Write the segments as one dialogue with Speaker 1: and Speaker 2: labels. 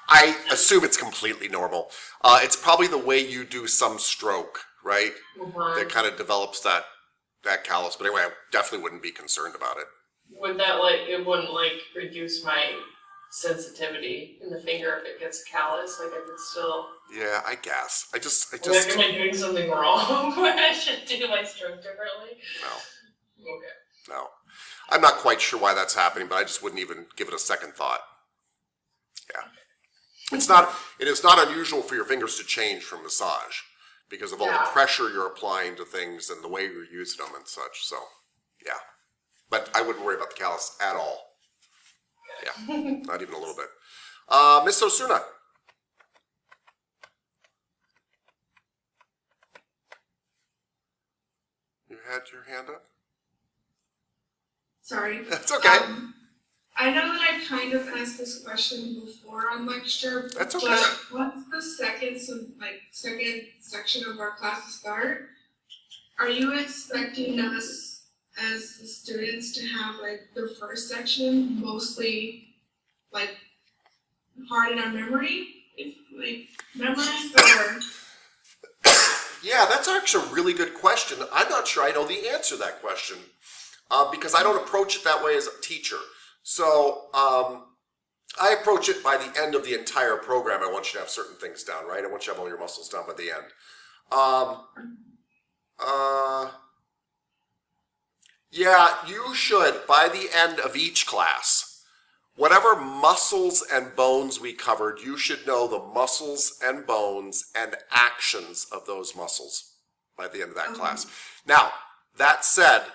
Speaker 1: I assume it's completely normal. It's probably the way you do some stroke, right? That kind of develops that callus. But anyway, I definitely wouldn't be concerned about it.
Speaker 2: Would that it wouldn't reduce my sensitivity in the finger if it gets callous? Like I could still.
Speaker 1: Yeah, I guess. I just.
Speaker 2: Am I doing something wrong when I should do my stroke differently?
Speaker 1: No.
Speaker 2: Okay.
Speaker 1: No. I'm not quite sure why that's happening, but I just wouldn't even give it a second thought. Yeah. It is not unusual for your fingers to change from massage because of all the pressure you're applying to things and the way you're using them and such. So, yeah. But I wouldn't worry about the callus at all. Yeah. Not even a little bit. Miss Osuna. You had your hand up?
Speaker 3: Sorry.
Speaker 1: That's okay.
Speaker 3: I know that I kind of asked this question before on lecture.
Speaker 1: That's okay.
Speaker 3: But once the second section of our class to start, are you expecting us as the students to have the first section mostly hard in our memory, memorized, or?
Speaker 1: Yeah, that's actually a really good question. I'm not sure I know the answer to that question because I don't approach it that way as a teacher. So I approach it by the end of the entire program. I want you to have certain things down, right? I want you to have all your muscles down by the end. Yeah, you should, by the end of each class, whatever muscles and bones we covered, you should know the muscles and bones and actions of those muscles by the end of that class. Now, that said,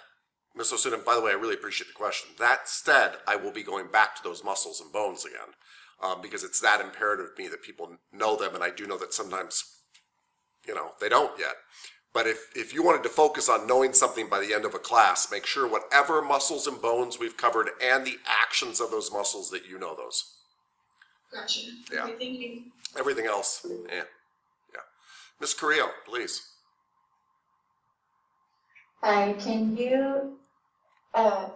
Speaker 1: Ms. Osuna, by the way, I really appreciate the question. That said, I will be going back to those muscles and bones again because it's that imperative to me that people know them, and I do know that sometimes, they don't yet. But if you wanted to focus on knowing something by the end of a class, make sure whatever muscles and bones we've covered and the actions of those muscles that you know those.
Speaker 3: Gotcha.
Speaker 1: Yeah.
Speaker 3: Okay, thank you.
Speaker 1: Everything else, yeah. Ms. Carrillo, please.
Speaker 4: Hi, can you,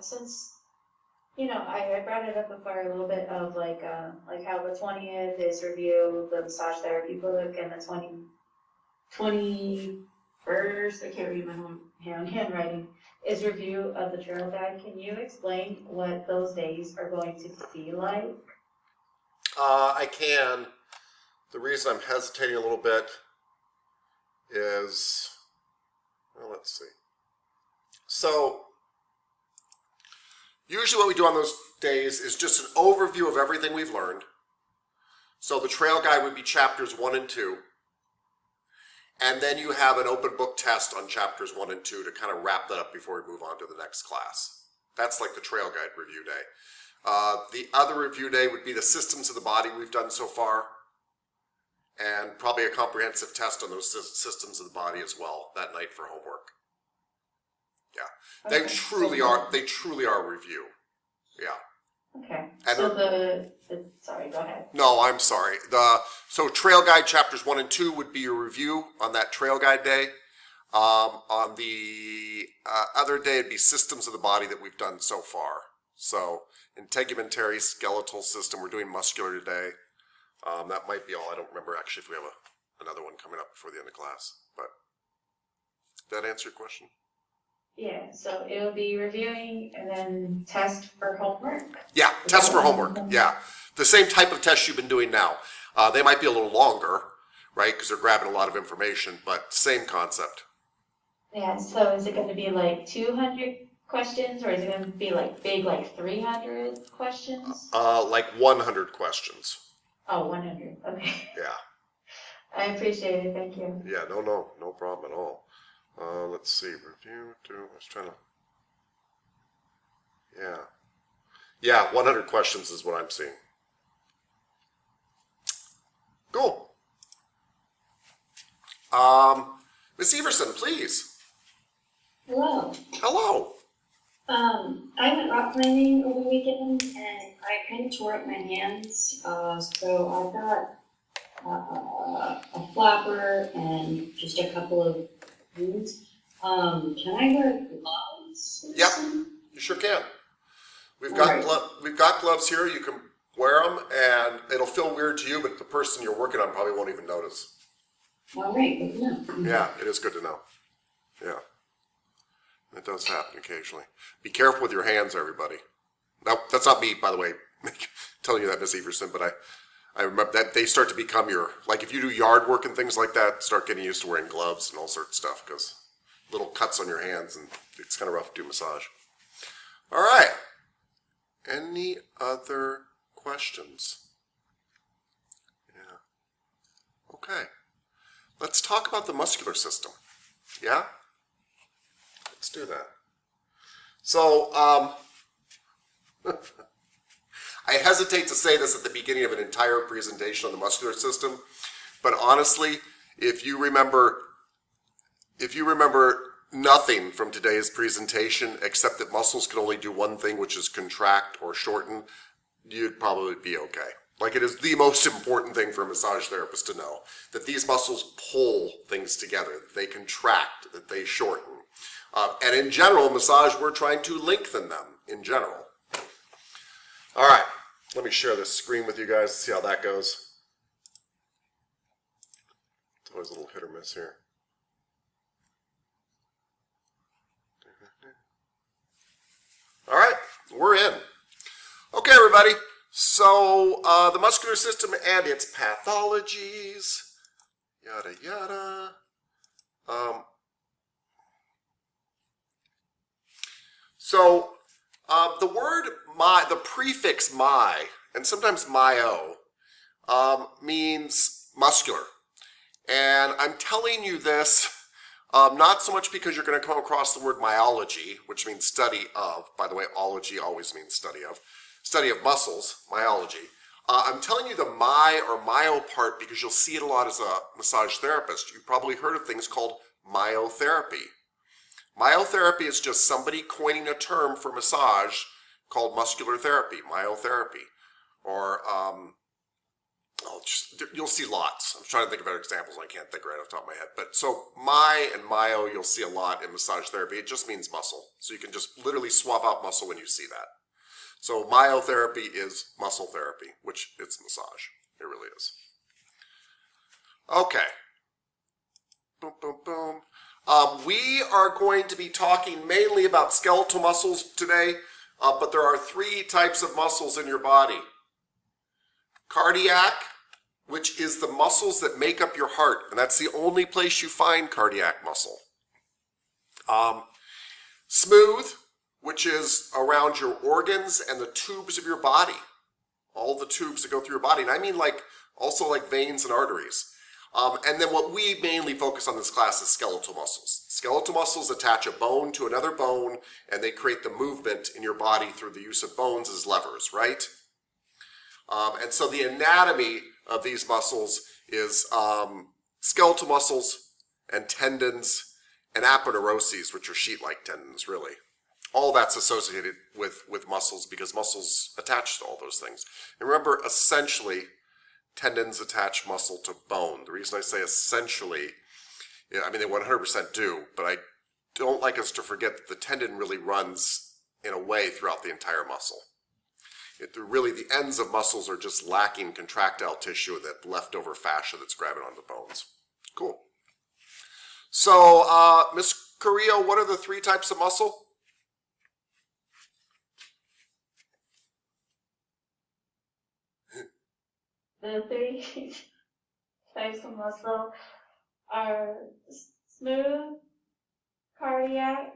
Speaker 4: since, I brought it up before a little bit of how the 20th is review the massage therapy book and the 21st, I can't read my own handwriting, is review of the trail guide. Can you explain what those days are going to be like?
Speaker 1: I can. The reason I'm hesitating a little bit is, well, let's see. So, usually what we do on those days is just an overview of everything we've learned. So the trail guide would be chapters 1 and 2. And then you have an open book test on chapters 1 and 2 to kind of wrap that up before we move on to the next class. That's like the trail guide review day. The other review day would be the systems of the body we've done so far. And probably a comprehensive test on those systems of the body as well that night for homework. Yeah, okay. They truly are a review. Yeah.
Speaker 4: Okay.
Speaker 1: And
Speaker 4: so sorry, go ahead.
Speaker 1: No, I'm sorry. So trail guide chapters 1 and 2 would be your review on that trail guide day. On the other day, it'd be systems of the body that we've done so far. So integumentary, skeletal system. We're doing muscular today. That might be all. I don't remember actually if we have another one coming up before the end of class. But did that answer your question?
Speaker 4: Yeah, so it'll be reviewing and then test for homework?
Speaker 1: Yeah, test for homework, yeah. The same type of test you've been doing now. They might be a little longer, right, because they're grabbing a lot of information, but same concept.
Speaker 4: Yeah, so is it going to be 200 questions, or is it going to be big 300 questions?
Speaker 1: 100 questions.
Speaker 4: Oh, 100, okay.
Speaker 1: Yeah.
Speaker 4: I appreciate it, thank you.
Speaker 1: Yeah, no problem at all. Let's see, review, I was trying to, yeah, 100 questions is what I'm seeing. Cool. Miss Everson, please.
Speaker 5: Hello.
Speaker 1: Hello.
Speaker 5: I went rock climbing over the weekend and I kind of tore up my hands. So I've got a flapper and just a couple of wounds. Can I wear gloves?
Speaker 1: Yep, you sure can. We've got gloves here. You can wear them, and it'll feel weird to you, but the person you're working on probably won't even notice.
Speaker 5: All right, good to know.
Speaker 1: Yeah, it is good to know. Yeah. It does happen occasionally. Be careful with your hands, everybody. Now, that's not me, by the way, telling you that, Miss Everson, but I remember that they start to become your, like if you do yard work and things like that, start getting used to wearing gloves and all sorts of stuff because little cuts on your hands and it's kind of rough to do massage. All right. Any other questions? Yeah. Okay. Let's talk about the muscular system. Yeah? Let's do that. So, I hesitate to say this at the beginning of an entire presentation on the muscular system, but honestly, if you remember nothing from today's presentation except that muscles can only do one thing, which is contract or shorten, you'd probably be okay. Like, it is the most important thing for a massage therapist to know, that these muscles pull things together, that they contract, that they shorten. And in general, massage, we're trying to lengthen them in general. All right, let me share this screen with you guys, see how that goes. It's always a little hit or miss here. All right, we're in. Okay, everybody. So the muscular system and its pathologies, yada yada. So the word the prefix my, and sometimes myo, means muscular. And I'm telling you this not so much because you're going to come across the word myology, which means study of. By the way, ology always means study of muscles, myology. I'm telling you the my or myo part because you'll see it a lot as a massage therapist. You've probably heard of things called myotherapy. Myotherapy is just somebody coining a term for massage called muscular therapy, myotherapy. Or you'll see lots. I'm trying to think of other examples. I can't think right off the top of my head. But so my and myo you'll see a lot in massage therapy. It just means muscle. So you can just literally swap out muscle when you see that. So myotherapy is muscle therapy, which it's massage. It really is. Okay. Boom, boom, boom. We are going to be talking mainly about skeletal muscles today, but there are 3 types of muscles in your body. Cardiac, which is the muscles that make up your heart, and that's the only place you find cardiac muscle. Smooth, which is around your organs and the tubes of your body. All the tubes that go through your body, and I mean also like veins and arteries. And then what we mainly focus on in this class is skeletal muscles. Skeletal muscles attach a bone to another bone, and they create the movement in your body through the use of bones as levers, right? And so the anatomy of these muscles is skeletal muscles and tendons and aponeuroses, which are sheet-like tendons, really. All that's associated with muscles because muscles attach to all those things. And remember, essentially, tendons attach muscle to bone. The reason I say essentially, I mean, they 100% do, but I don't like us to forget that the tendon really runs in a way throughout the entire muscle. Really, the ends of muscles are just lacking contractile tissue and that leftover fascia that's grabbing onto the bones. Cool. So, Ms. Carrillo, what are the 3 types of muscle?
Speaker 4: The 3 types of muscle are smooth, cardiac,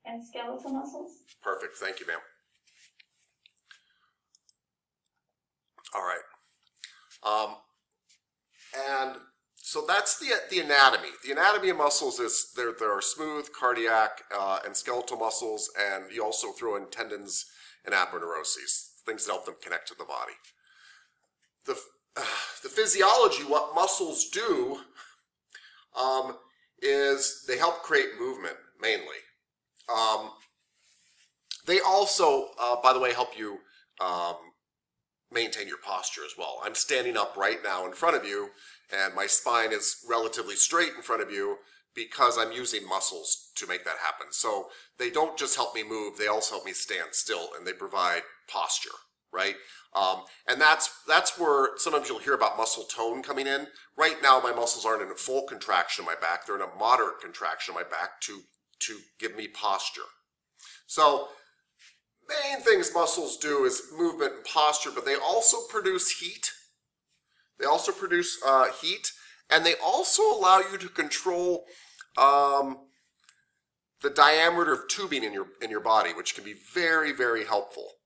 Speaker 4: and skeletal muscles.
Speaker 1: Perfect. Thank you, ma'am. All right. And so that's the anatomy. The anatomy of muscles is there are smooth, cardiac, and skeletal muscles, and you also throw in tendons and aponeuroses, things that help them connect to the body. The physiology, what muscles do, is they help create movement, mainly. They also, by the way, help you maintain your posture as well. I'm standing up right now in front of you, and my spine is relatively straight in front of you because I'm using muscles to make that happen. So they don't just help me move, they also help me stand still, and they provide posture, right? And that's where sometimes you'll hear about muscle tone coming in. Right now, my muscles aren't in a full contraction of my back; they're in a moderate contraction of my back to give me posture. So, main things muscles do is movement and posture, but they also produce heat. They also produce heat, and they also allow you to control the diameter of tubing in your body, which can be very, very helpful.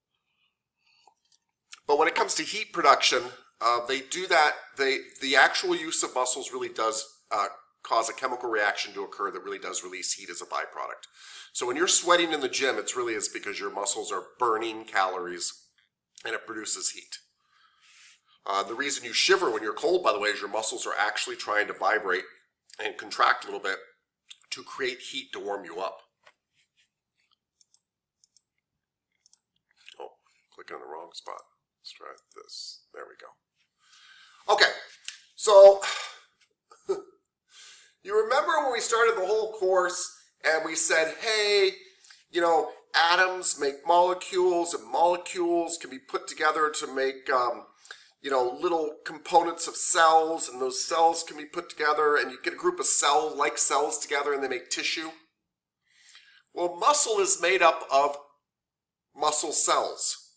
Speaker 1: But when it comes to heat production, they do that. The actual use of muscles really does cause a chemical reaction to occur that really does release heat as a byproduct. So when you're sweating in the gym, it really is because your muscles are burning calories and it produces heat. The reason you shiver when you're cold, by the way, is your muscles are actually trying to vibrate and contract a little bit to create heat to warm you up. Oh, clicking on the wrong spot. Let's try this. There we go. Okay, so you remember when we started the whole course and we said, hey, you know, atoms make molecules and molecules can be put together to make, you know, little components of cells, and those cells can be put together and you get a group of cell-like cells together and they make tissue. Well, muscle is made up of muscle cells.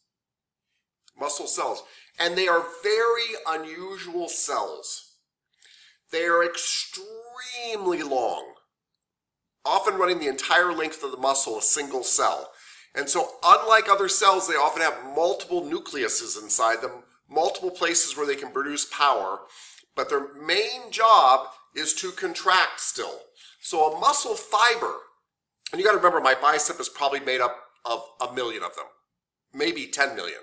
Speaker 1: Muscle cells. And they are very unusual cells. They are extremely long, often running the entire length of the muscle, a single cell. And so unlike other cells, they often have multiple nucleuses inside them, multiple places where they can produce power, but their main job is to contract still. So a muscle fiber, and you got to remember my bicep is probably made up of 1 million of them, maybe 10 million.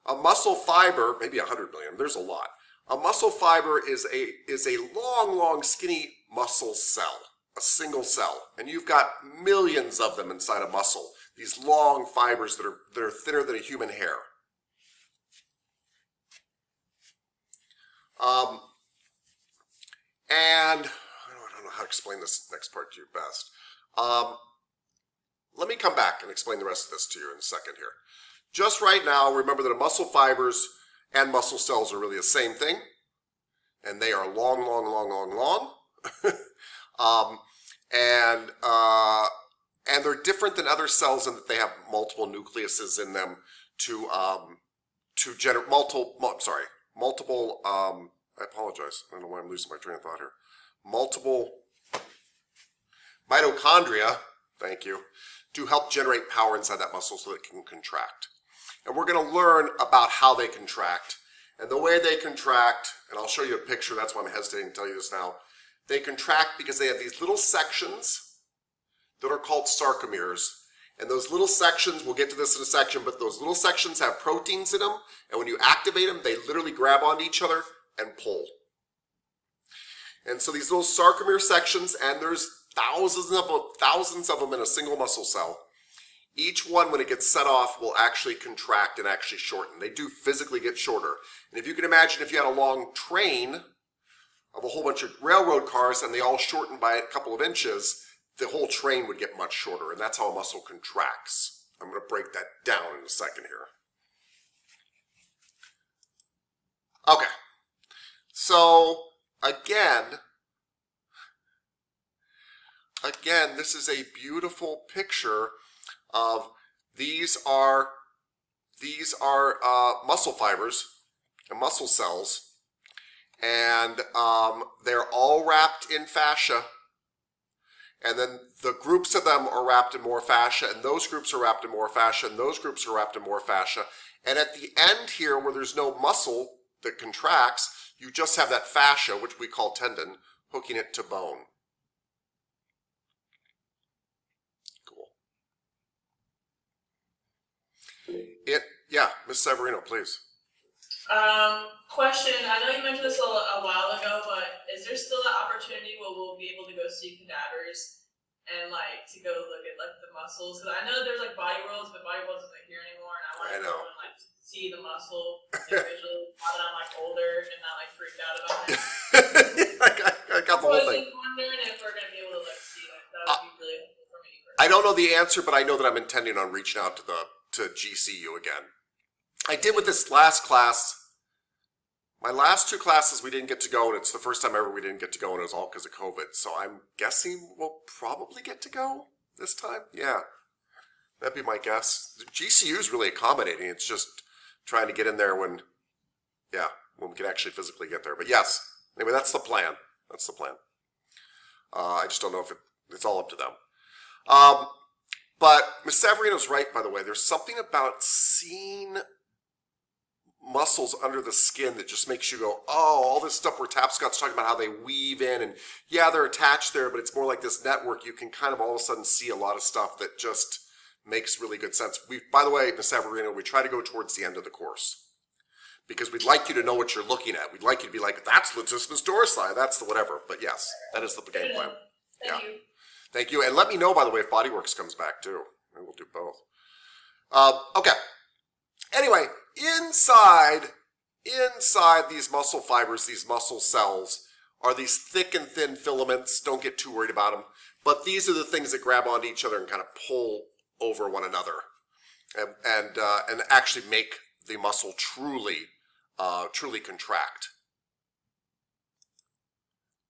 Speaker 1: A muscle fiber, maybe 100 million, there's a lot. A muscle fiber is a long, skinny muscle cell, a single cell, and you've got millions of them inside a muscle, these long fibers that are thinner than a human hair. And I don't know how to explain this next part to you best. Let me come back and explain the rest of this to you in a second here. Just right now, remember that muscle fibers and muscle cells are really the same thing, and they are long. And they're different than other cells in that they have multiple nucleuses in them to generate multiple. I apologize. I don't know why I'm losing my train of thought here. Multiple mitochondria. Thank you. To help generate power inside that muscle so that it can contract. And we're going to learn about how they contract. And the way they contract, and I'll show you a picture, that's why I'm hesitating to tell you this now. They contract because they have these little sections that are called sarcomeres. And those little sections, we'll get to this in a section, but those little sections have proteins in them. And when you activate them, they literally grab onto each other and pull. And so these little sarcomere sections, and there's thousands of them in a single muscle cell. Each one, when it gets set off, will actually contract and actually shorten. They do physically get shorter. And if you can imagine if you had a long train of a whole bunch of railroad cars and they all shortened by a couple of inches, the whole train would get much shorter. And that's how a muscle contracts. I'm going to break that down in a second here. Okay. So, again, this is a beautiful picture of these are muscle fibers and muscle cells, and they're all wrapped in fascia, and then the groups of them are wrapped in more fascia, and those groups are wrapped in more fascia, and those groups are wrapped in more fascia, and at the end here where there's no muscle that contracts, you just have that fascia, which we call tendon, hooking it to bone. Yeah, Ms. Severino, please.
Speaker 2: Question, I know you mentioned this a while ago, but is there still an opportunity where we'll be able to go see cadavers and to go look at the muscles? Because I know there's Body Worlds, but Body Worlds isn't here anymore, and I want to go and see the muscle individually now that I'm older and not freaked out about it.
Speaker 1: I got the whole thing.
Speaker 2: I was wondering if we're going to be able to see it. That would be really helpful for me.
Speaker 1: I don't know the answer, but I know that I'm intending on reaching out to GCU again. I did with this last class. My last 2 classes we didn't get to go, and it's the first time ever we didn't get to go, and it was all because of COVID. So I'm guessing we'll probably get to go this time. Yeah, that'd be my guess. The GCU is really accommodating. It's just trying to get in there when we can actually physically get there. But yes, anyway, that's the plan. That's the plan. I just don't know if it's all up to them. But Ms. Savarino's right, by the way. There's something about seeing muscles under the skin that just makes you go, oh, all this stuff where Tapscott's talking about how they weave in, and yeah, they're attached there, but it's more like this network. You can kind of all of a sudden see a lot of stuff that just makes really good sense. By the way, Ms. Savarino, we try to go towards the end of the course because we'd like you to know what you're looking at. We'd like you to be like, that's latissimus dorsi, that's the whatever. But yes, that is the game plan.
Speaker 2: Thank you.
Speaker 1: Thank you. And let me know, by the way, if Bodyworks comes back too. Maybe we'll do both. Okay. Anyway, inside these muscle fibers, these muscle cells, are these thick and thin filaments. Don't get too worried about them. But these are the things that grab onto each other and kind of pull over one another and actually make the muscle truly contract.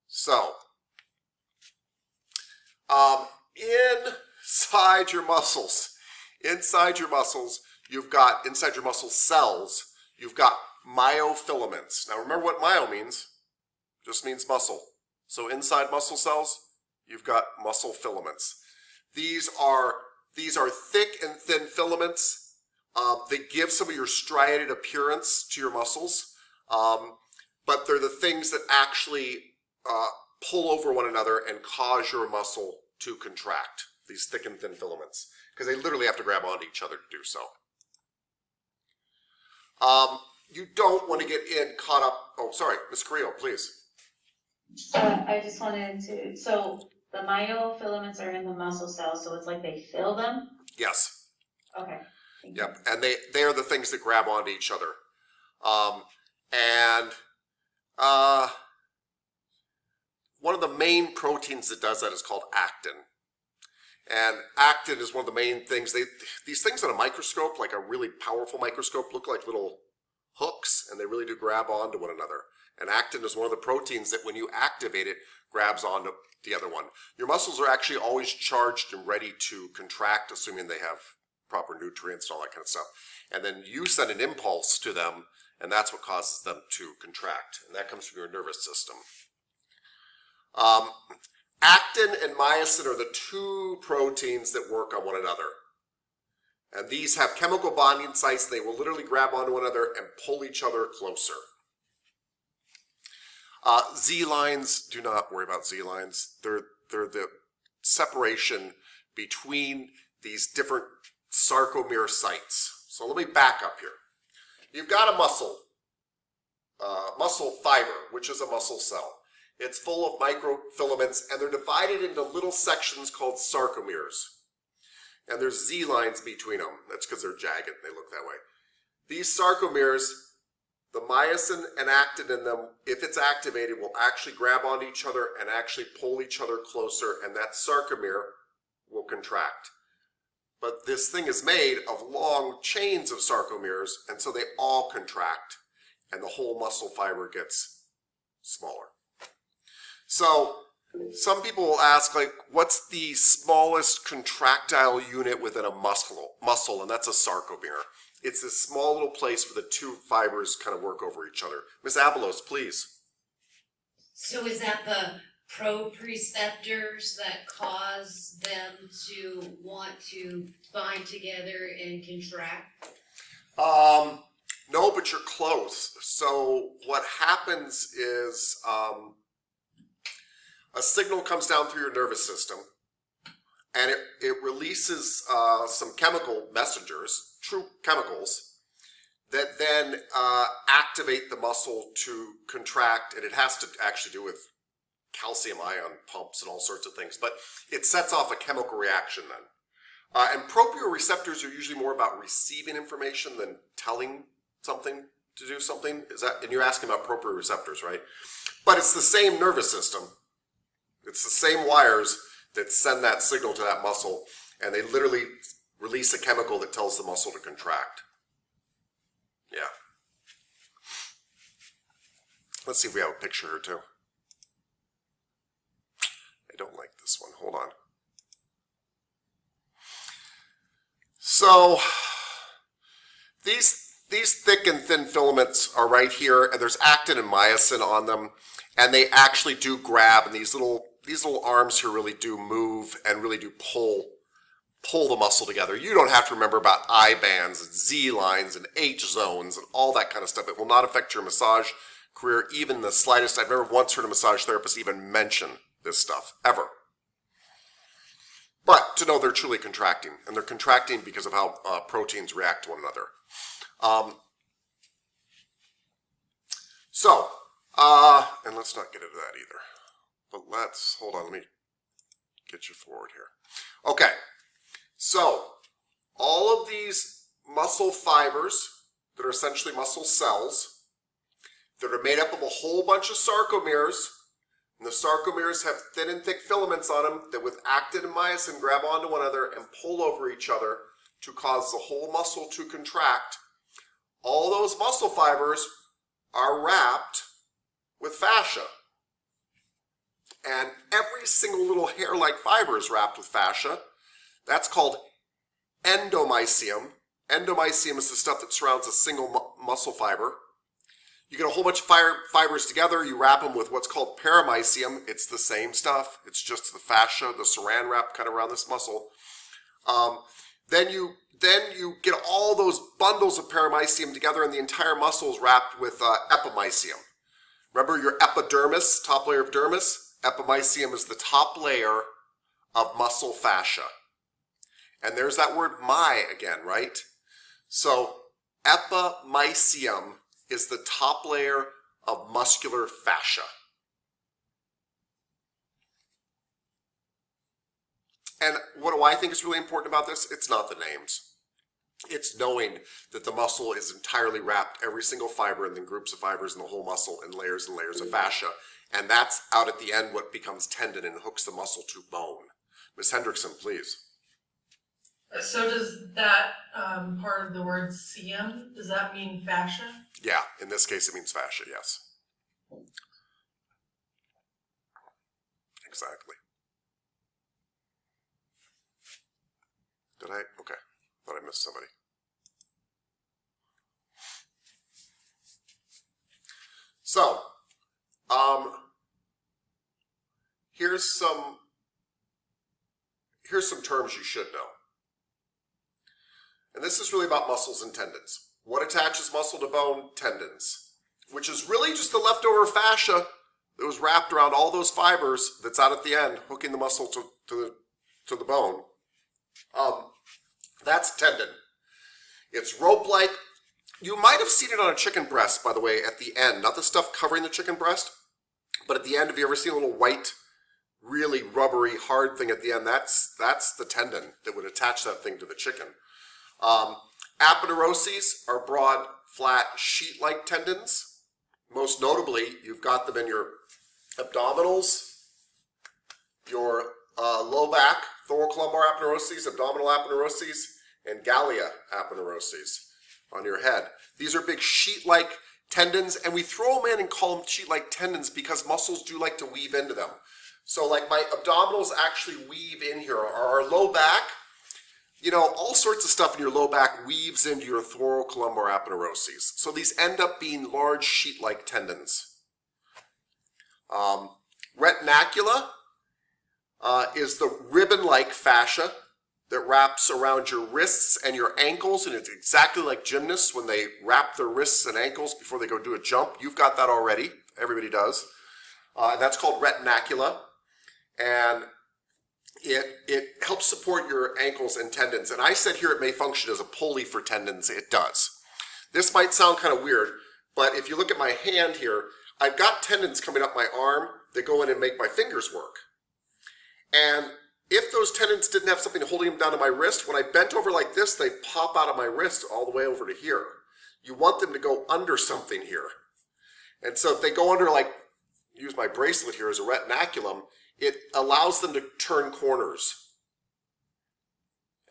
Speaker 1: So, inside your muscle cells, you've got myofilaments. Now remember what myo means. Just means muscle. So inside muscle cells, you've got muscle filaments. These are thick and thin filaments that give some of your striated appearance to your muscles, but they're the things that actually pull over one another and cause your muscle to contract, these thick and thin filaments, because they literally have to grab onto each other to do so. You don't want to get caught up. Oh, sorry, Ms. Carrillo, please.
Speaker 4: I just wanted to, so the myofilaments are in the muscle cells, so it's like they fill them?
Speaker 1: Yes.
Speaker 4: Okay. Thank you.
Speaker 1: Yep, and they are the things that grab onto each other. One of the main proteins that does that is called actin. And actin is one of the main things. These things on a microscope, like a really powerful microscope, look like little hooks, and they really do grab onto one another. And actin is one of the proteins that when you activate it, grabs onto the other one. Your muscles are actually always charged and ready to contract, assuming they have proper nutrients and all that kind of stuff. And then you send an impulse to them, and that's what causes them to contract. And that comes from your nervous system. Actin and myosin are the 2 proteins that work on one another. And these have chemical bonding sites. They will literally grab onto one another and pull each other closer. Z-lines, do not worry about Z-lines. They're the separation between these different sarcomere sites. So let me back up here. You've got a muscle fiber, which is a muscle cell. It's full of microfilaments, and they're divided into little sections called sarcomeres. And there's Z-lines between them. That's because they're jagged and they look that way. These sarcomeres, the myosin and actin in them, if it's activated, will actually grab onto each other and actually pull each other closer, and that sarcomere will contract. But this thing is made of long chains of sarcomeres, and so they all contract, and the whole muscle fiber gets smaller. So some people will ask, like, what's the smallest contractile unit within a muscle? And that's a sarcomere. It's this small little place where the 2 fibers kind of work over each other. Ms. Avalos, please.
Speaker 6: So is that the proprioceptors that cause them to want to bind together and contract?
Speaker 1: No, but you're close. So what happens is a signal comes down through your nervous system, and it releases some chemical messengers, true chemicals, that then activate the muscle to contract, and it has to actually do with calcium ion pumps and all sorts of things, but it sets off a chemical reaction then. And proprioceptors are usually more about receiving information than telling something to do something. And you're asking about proprioceptors, right? But it's the same nervous system. It's the same wires that send that signal to that muscle, and they literally release a chemical that tells the muscle to contract. Yeah. Let's see if we have a picture here too. I don't like this one. Hold on. So these thick and thin filaments are right here, and there's actin and myosin on them, and they actually do grab, and these little arms here really do move and really do pull the muscle together. You don't have to remember about I bands and Z lines and H zones and all that kind of stuff. It will not affect your massage career even the slightest. I've never once heard a massage therapist even mention this stuff, ever. But to know they're truly contracting, and they're contracting because of how proteins react to one another. And let's not get into that either. But hold on, let me get you forward here. Okay, so all of these muscle fibers that are essentially muscle cells that are made up of a whole bunch of sarcomeres, and the sarcomeres have thin and thick filaments on them that with actin and myosin grab onto one another and pull over each other to cause the whole muscle to contract. All those muscle fibers are wrapped with fascia. And every single little hair-like fiber is wrapped with fascia. That's called endomysium. Endomysium is the stuff that surrounds a single muscle fiber. You get a whole bunch of fibers together, you wrap them with what's called paramysium. It's the same stuff. It's just the fascia, the saran wrap kind of around this muscle. Then you get all those bundles of paramysium together, and the entire muscle is wrapped with epimysium. Remember your epidermis, top layer of dermis? Epimysium is the top layer of muscle fascia. And there's that word my again, right? So epimysium is the top layer of muscular fascia. And what do I think is really important about this? It's not the names. It's knowing that the muscle is entirely wrapped, every single fiber, and then groups of fibers in the whole muscle, and layers of fascia. And that's out at the end what becomes tendon and hooks the muscle to bone. Ms. Hendrickson, please.
Speaker 7: So does that part of the word "sium", does that mean fascia?
Speaker 1: Yeah, in this case it means fascia, yes. Exactly. Did I? Okay. Thought I missed somebody. So, here's some terms you should know. And this is really about muscles and tendons. What attaches muscle to bone? Tendons. Which is really just the leftover fascia that was wrapped around all those fibers that's out at the end, hooking the muscle to the bone. That's tendon. It's rope-like. You might have seen it on a chicken breast, by the way, at the end. Not the stuff covering the chicken breast, but at the end, have you ever seen a little white, really rubbery, hard thing at the end? That's the tendon that would attach that thing to the chicken. Aponeuroses are broad, flat, sheet-like tendons. Most notably, you've got them in your abdominals, your low back, thoracolumbar aponeuroses, abdominal aponeuroses, and gallia aponeuroses on your head. These are big sheet-like tendons, and we throw them in and call them sheet-like tendons because muscles do like to weave into them. So like my abdominals actually weave in here. Our low back, you know, all sorts of stuff in your low back weaves into your thoracolumbar aponeuroses. So these end up being large sheet-like tendons. Retinacula is the ribbon-like fascia that wraps around your wrists and your ankles, and it's exactly like gymnasts when they wrap their wrists and ankles before they go do a jump. You've got that already. Everybody does. And that's called retinacula. And it helps support your ankles and tendons. And I said here it may function as a pulley for tendons. It does. This might sound kind of weird, but if you look at my hand here, I've got tendons coming up my arm that go in and make my fingers work. And if those tendons didn't have something holding them down to my wrist, when I bent over like this, they pop out of my wrist all the way over to here. You want them to go under something here. And so if they go under, like, use my bracelet here as a retinaculum, it allows them to turn corners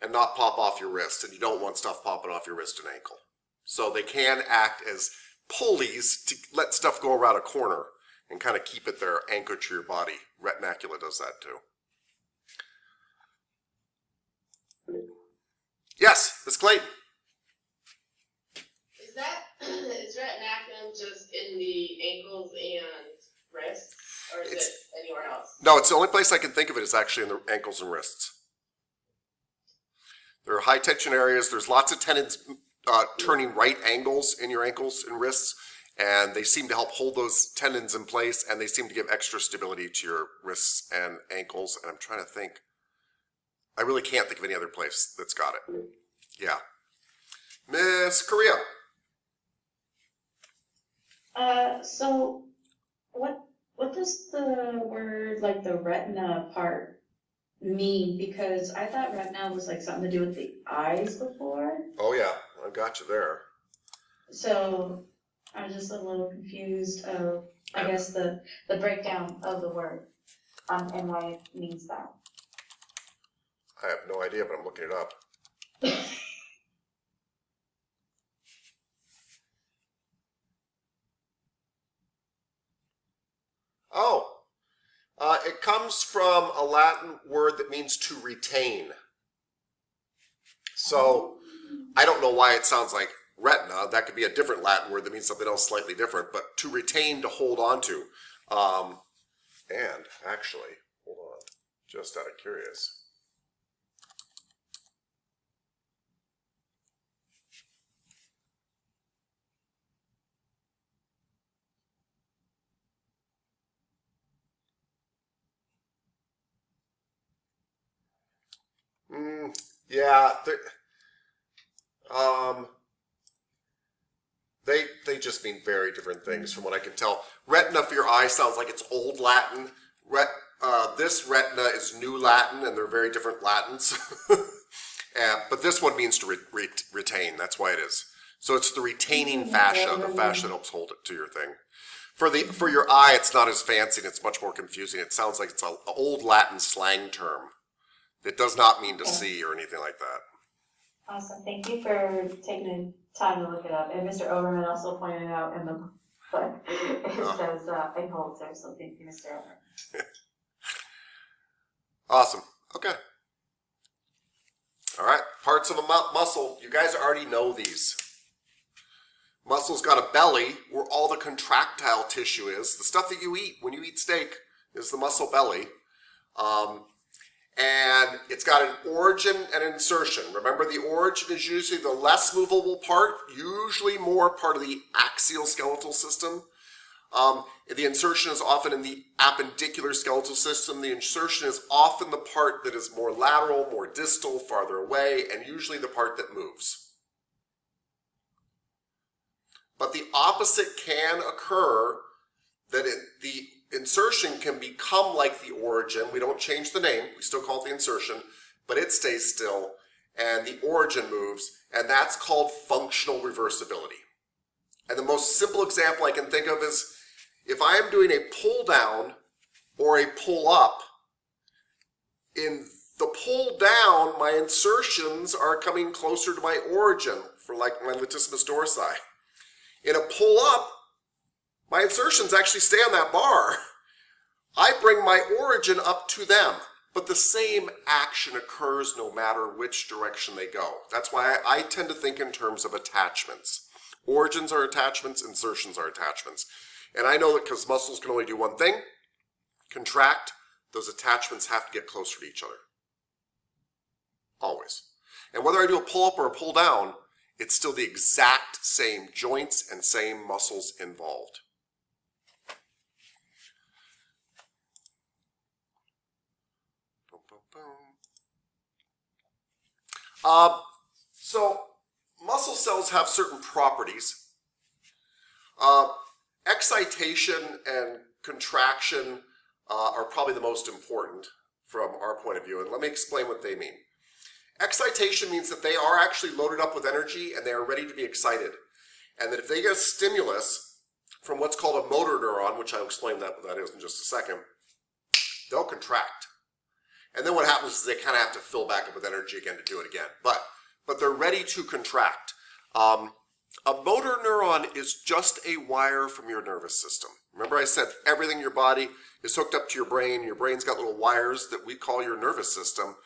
Speaker 1: and not pop off your wrist. And you don't want stuff popping off your wrist and ankle. So they can act as pulleys to let stuff go around a corner and kind of keep it there anchored to your body. Retinacula does that too. Yes, Ms. Clayton.
Speaker 8: Is retinaculum just in the ankles and wrists, or is it anywhere else?
Speaker 1: No, it's the only place I can think of it is actually in the ankles and wrists. There are high tension areas. There's lots of tendons turning right angles in your ankles and wrists, and they seem to help hold those tendons in place, and they seem to give extra stability to your wrists and ankles. And I'm trying to think. I really can't think of any other place that's got it. Yeah. Miss Korea.
Speaker 4: So what does the word, like the retina part mean? Because I thought retina was like something to do with the eyes before.
Speaker 1: Oh yeah, I got you there.
Speaker 4: So I was just a little confused of, I guess, the breakdown of the word, and why it means that.
Speaker 1: I have no idea, but I'm looking it up. Oh, it comes from a Latin word that means to retain. So I don't know why it sounds like retina. That could be a different Latin word that means something else slightly different, but to retain, to hold on to. And actually, hold on, just out of curious. Yeah, they just mean very different things from what I can tell. Retina for your eye sounds like it's old Latin. This retina is new Latin, and they're very different Latins. But this one means to retain. That's why it is. So it's the retaining fascia, the fascia that helps hold it to your thing. For your eye, it's not as fancy, and it's much more confusing. It sounds like it's an old Latin slang term. It does not mean to see or anything like that.
Speaker 4: Awesome, thank you for taking the time to look it up, and Mr. Overman also pointed out in the book, it says, it holds there, so thank you, Mr. Overman.
Speaker 1: Awesome, okay. All right, parts of a muscle, you guys already know these. Muscle's got a belly where all the contractile tissue is. The stuff that you eat when you eat steak is the muscle belly. And it's got an origin and an insertion. Remember, the origin is usually the less movable part, usually more part of the axial skeletal system. The insertion is often in the appendicular skeletal system. The insertion is often the part that is more lateral, more distal, farther away, and usually the part that moves. But the opposite can occur, that the insertion can become like the origin. We don't change the name, we still call it the insertion, but it stays still, and the origin moves, and that's called functional reversibility. And the most simple example I can think of is if I am doing a pull down or a pull up, in the pull down, my insertions are coming closer to my origin for like my latissimus dorsi. In a pull up, my insertions actually stay on that bar. I bring my origin up to them, but the same action occurs no matter which direction they go. That's why I tend to think in terms of attachments. Origins are attachments, insertions are attachments. And I know that because muscles can only do one thing, contract, those attachments have to get closer to each other. Always. And whether I do a pull up or a pull down, it's still the exact same joints and same muscles involved. So muscle cells have certain properties. Excitation and contraction are probably the most important from our point of view, and let me explain what they mean. Excitation means that they are actually loaded up with energy and they are ready to be excited, and that if they get a stimulus from what's called a motor neuron, which I'll explain what that is in just a second, they'll contract. And then what happens is they kind of have to fill back up with energy again to do it again. But they're ready to contract. A motor neuron is just a wire from your nervous system. Remember I said everything in your body is hooked up to your brain. Your brain's got little wires that we call your nervous system.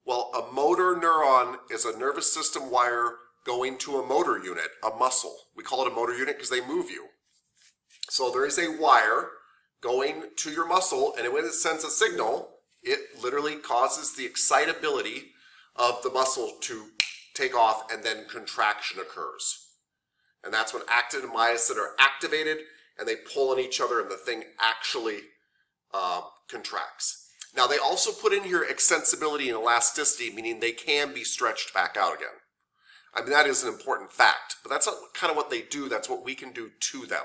Speaker 1: Well, a motor neuron is a nervous system wire going to a motor unit, a muscle. We call it a motor unit because they move you. So there is a wire going to your muscle, and when it sends a signal, it literally causes the excitability of the muscle to take off, and then contraction occurs. And that's when actin and myosin are activated, and they pull on each other, and the thing actually contracts. Now they also put in here extensibility and elasticity, meaning they can be stretched back out again. I mean, that is an important fact, but that's not kind of what they do. That's what we can do to them.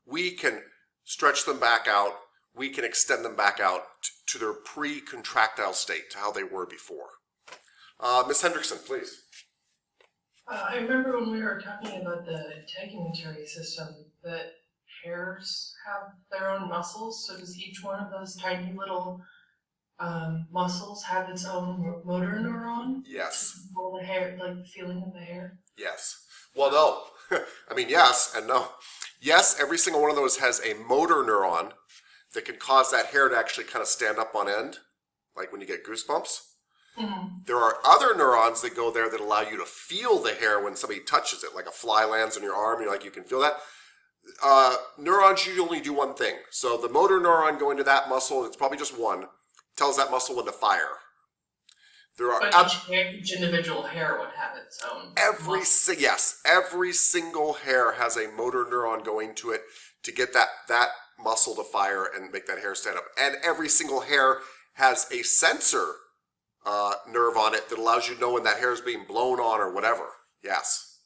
Speaker 1: We can stretch them back out. We can extend them back out to their pre-contractile state, to how they were before. Ms. Hendrickson, please.
Speaker 7: I remember when we were talking about the integumentary system, that hairs have their own muscles. So does each one of those tiny little muscles have its own motor neuron?
Speaker 1: Yes.
Speaker 7: To control the hair, like the feeling of the hair?
Speaker 1: Yes. Well, no. I mean, yes and no. Yes, every single one of those has a motor neuron that can cause that hair to actually kind of stand up on end, like when you get goosebumps.
Speaker 7: Mm-hmm.
Speaker 1: There are other neurons that go there that allow you to feel the hair when somebody touches it, like a fly lands on your arm, you're like, you can feel that. Neurons usually only do one thing. So the motor neuron going to that muscle, it's probably just one, tells that muscle when to fire. There are
Speaker 7: But each individual hair would have its own.
Speaker 1: yes, every single hair has a motor neuron going to it to get that muscle to fire and make that hair stand up. And every single hair has a sensor nerve on it that allows you to know when that hair is being blown on or whatever. Yes.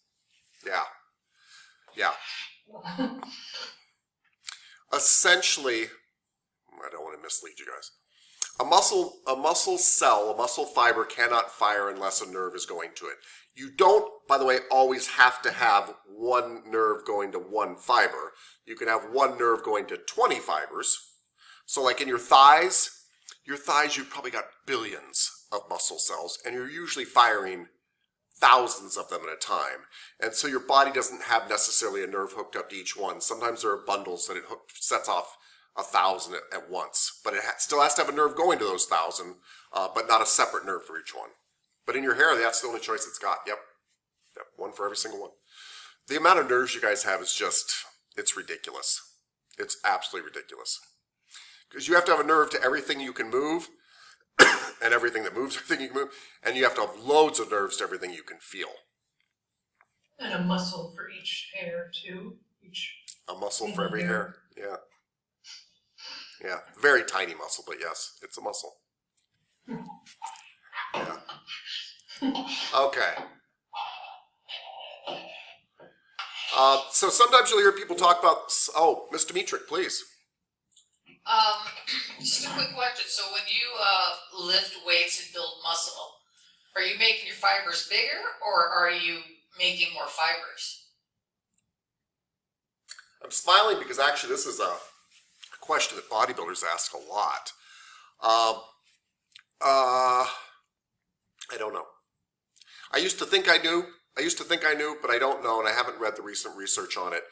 Speaker 1: Yeah. Essentially, I don't want to mislead you guys. A muscle cell, a muscle fiber cannot fire unless a nerve is going to it. You don't, by the way, always have to have one nerve going to one fiber. You can have one nerve going to 20 fibers. So like in your thighs you've probably got billions of muscle cells, and you're usually firing thousands of them at a time. And so your body doesn't have necessarily a nerve hooked up to each one. Sometimes there are bundles that it sets off 1,000 at once, but it still has to have a nerve going to those 1,000, but not a separate nerve for each one. But in your hair, that's the only choice it's got. Yep, one for every single one. The amount of nerves you guys have is it's ridiculous. It's absolutely ridiculous. Because you have to have a nerve to everything you can move, and everything that moves, everything you can move, and you have to have loads of nerves to everything you can feel.
Speaker 7: And a muscle for each hair too.
Speaker 1: A muscle for every hair. Yeah. Yeah. Very tiny muscle, but yes, it's a muscle. Yeah. Okay. So sometimes you'll hear people talk about, Ms. Dimitrick, please.
Speaker 9: Just a quick question. So when you lift weights and build muscle, are you making your fibers bigger or are you making more fibers?
Speaker 1: I'm smiling because actually this is a question that bodybuilders ask a lot. I don't know. I used to think I knew, but I don't know, and I haven't read the recent research on it.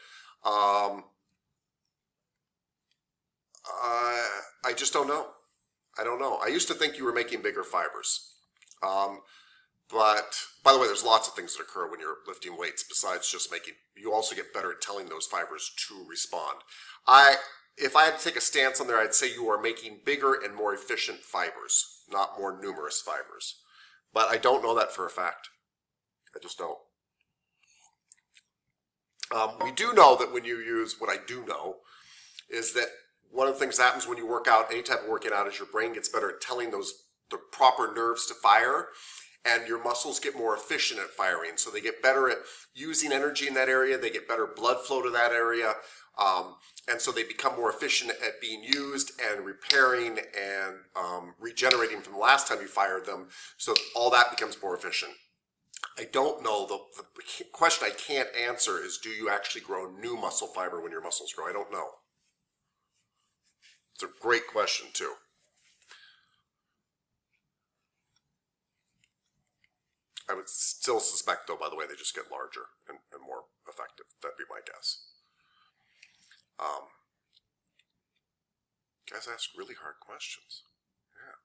Speaker 1: I just don't know. I don't know. I used to think you were making bigger fibers. But, by the way, there's lots of things that occur when you're lifting weights besides just you also get better at telling those fibers to respond. If I had to take a stance on there, I'd say you are making bigger and more efficient fibers, not more numerous fibers. But I don't know that for a fact. I just don't. We do know that when you use, what I do know, is that one of the things that happens when you work out, any type of working out, is your brain gets better at telling the proper nerves to fire, and your muscles get more efficient at firing. So they get better at using energy in that area, they get better blood flow to that area, and so they become more efficient at being used and repairing and regenerating from the last time you fired them, so all that becomes more efficient. I don't know, the question I can't answer is, do you actually grow new muscle fiber when your muscles grow? I don't know. It's a great question too. I would still suspect, though, by the way, they just get larger and more effective. That'd be my guess. Guys ask really hard questions. Yeah.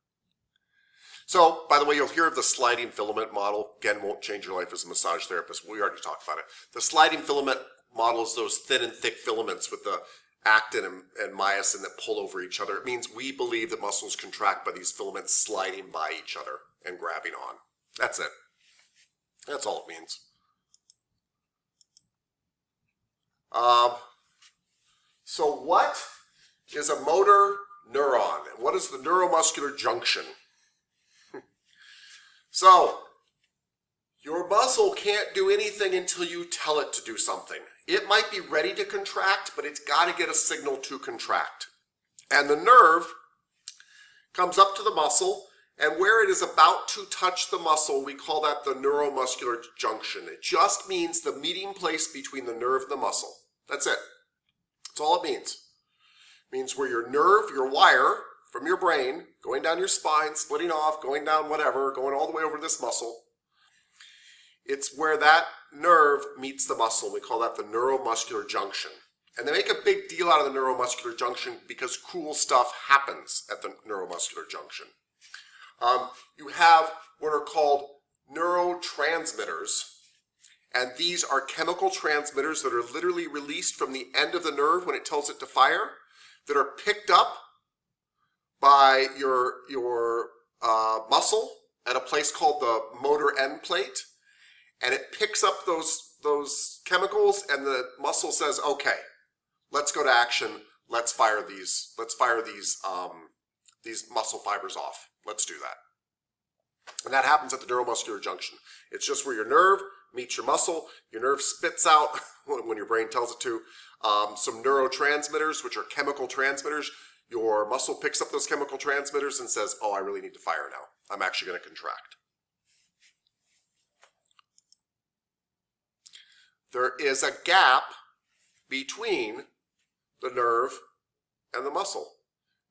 Speaker 1: So, by the way, you'll hear of the sliding filament model. Again, won't change your life as a massage therapist. We already talked about it. The sliding filament model is those thin and thick filaments with the actin and myosin that pull over each other. It means we believe that muscles contract by these filaments sliding by each other and grabbing on. That's it. That's all it means. So what is a motor neuron? And what is the neuromuscular junction? So, your muscle can't do anything until you tell it to do something. It might be ready to contract, but it's got to get a signal to contract. And the nerve comes up to the muscle, and where it is about to touch the muscle, we call that the neuromuscular junction. It just means the meeting place between the nerve and the muscle. That's it. That's all it means. It means where your nerve, your wire from your brain, going down your spine, splitting off, going down whatever, going all the way over this muscle. It's where that nerve meets the muscle. We call that the neuromuscular junction. And they make a big deal out of the neuromuscular junction because cool stuff happens at the neuromuscular junction. You have what are called neurotransmitters, and these are chemical transmitters that are literally released from the end of the nerve when it tells it to fire, that are picked up by your muscle at a place called the motor end plate, and it picks up those chemicals, and the muscle says, "Okay, let's go to action. Let's fire these muscle fibers off. Let's do that." And that happens at the neuromuscular junction. It's just where your nerve meets your muscle. Your nerve spits out, when your brain tells it to, some neurotransmitters, which are chemical transmitters. Your muscle picks up those chemical transmitters and says, "Oh, I really need to fire now. I'm actually going to contract." There is a gap between the nerve and the muscle,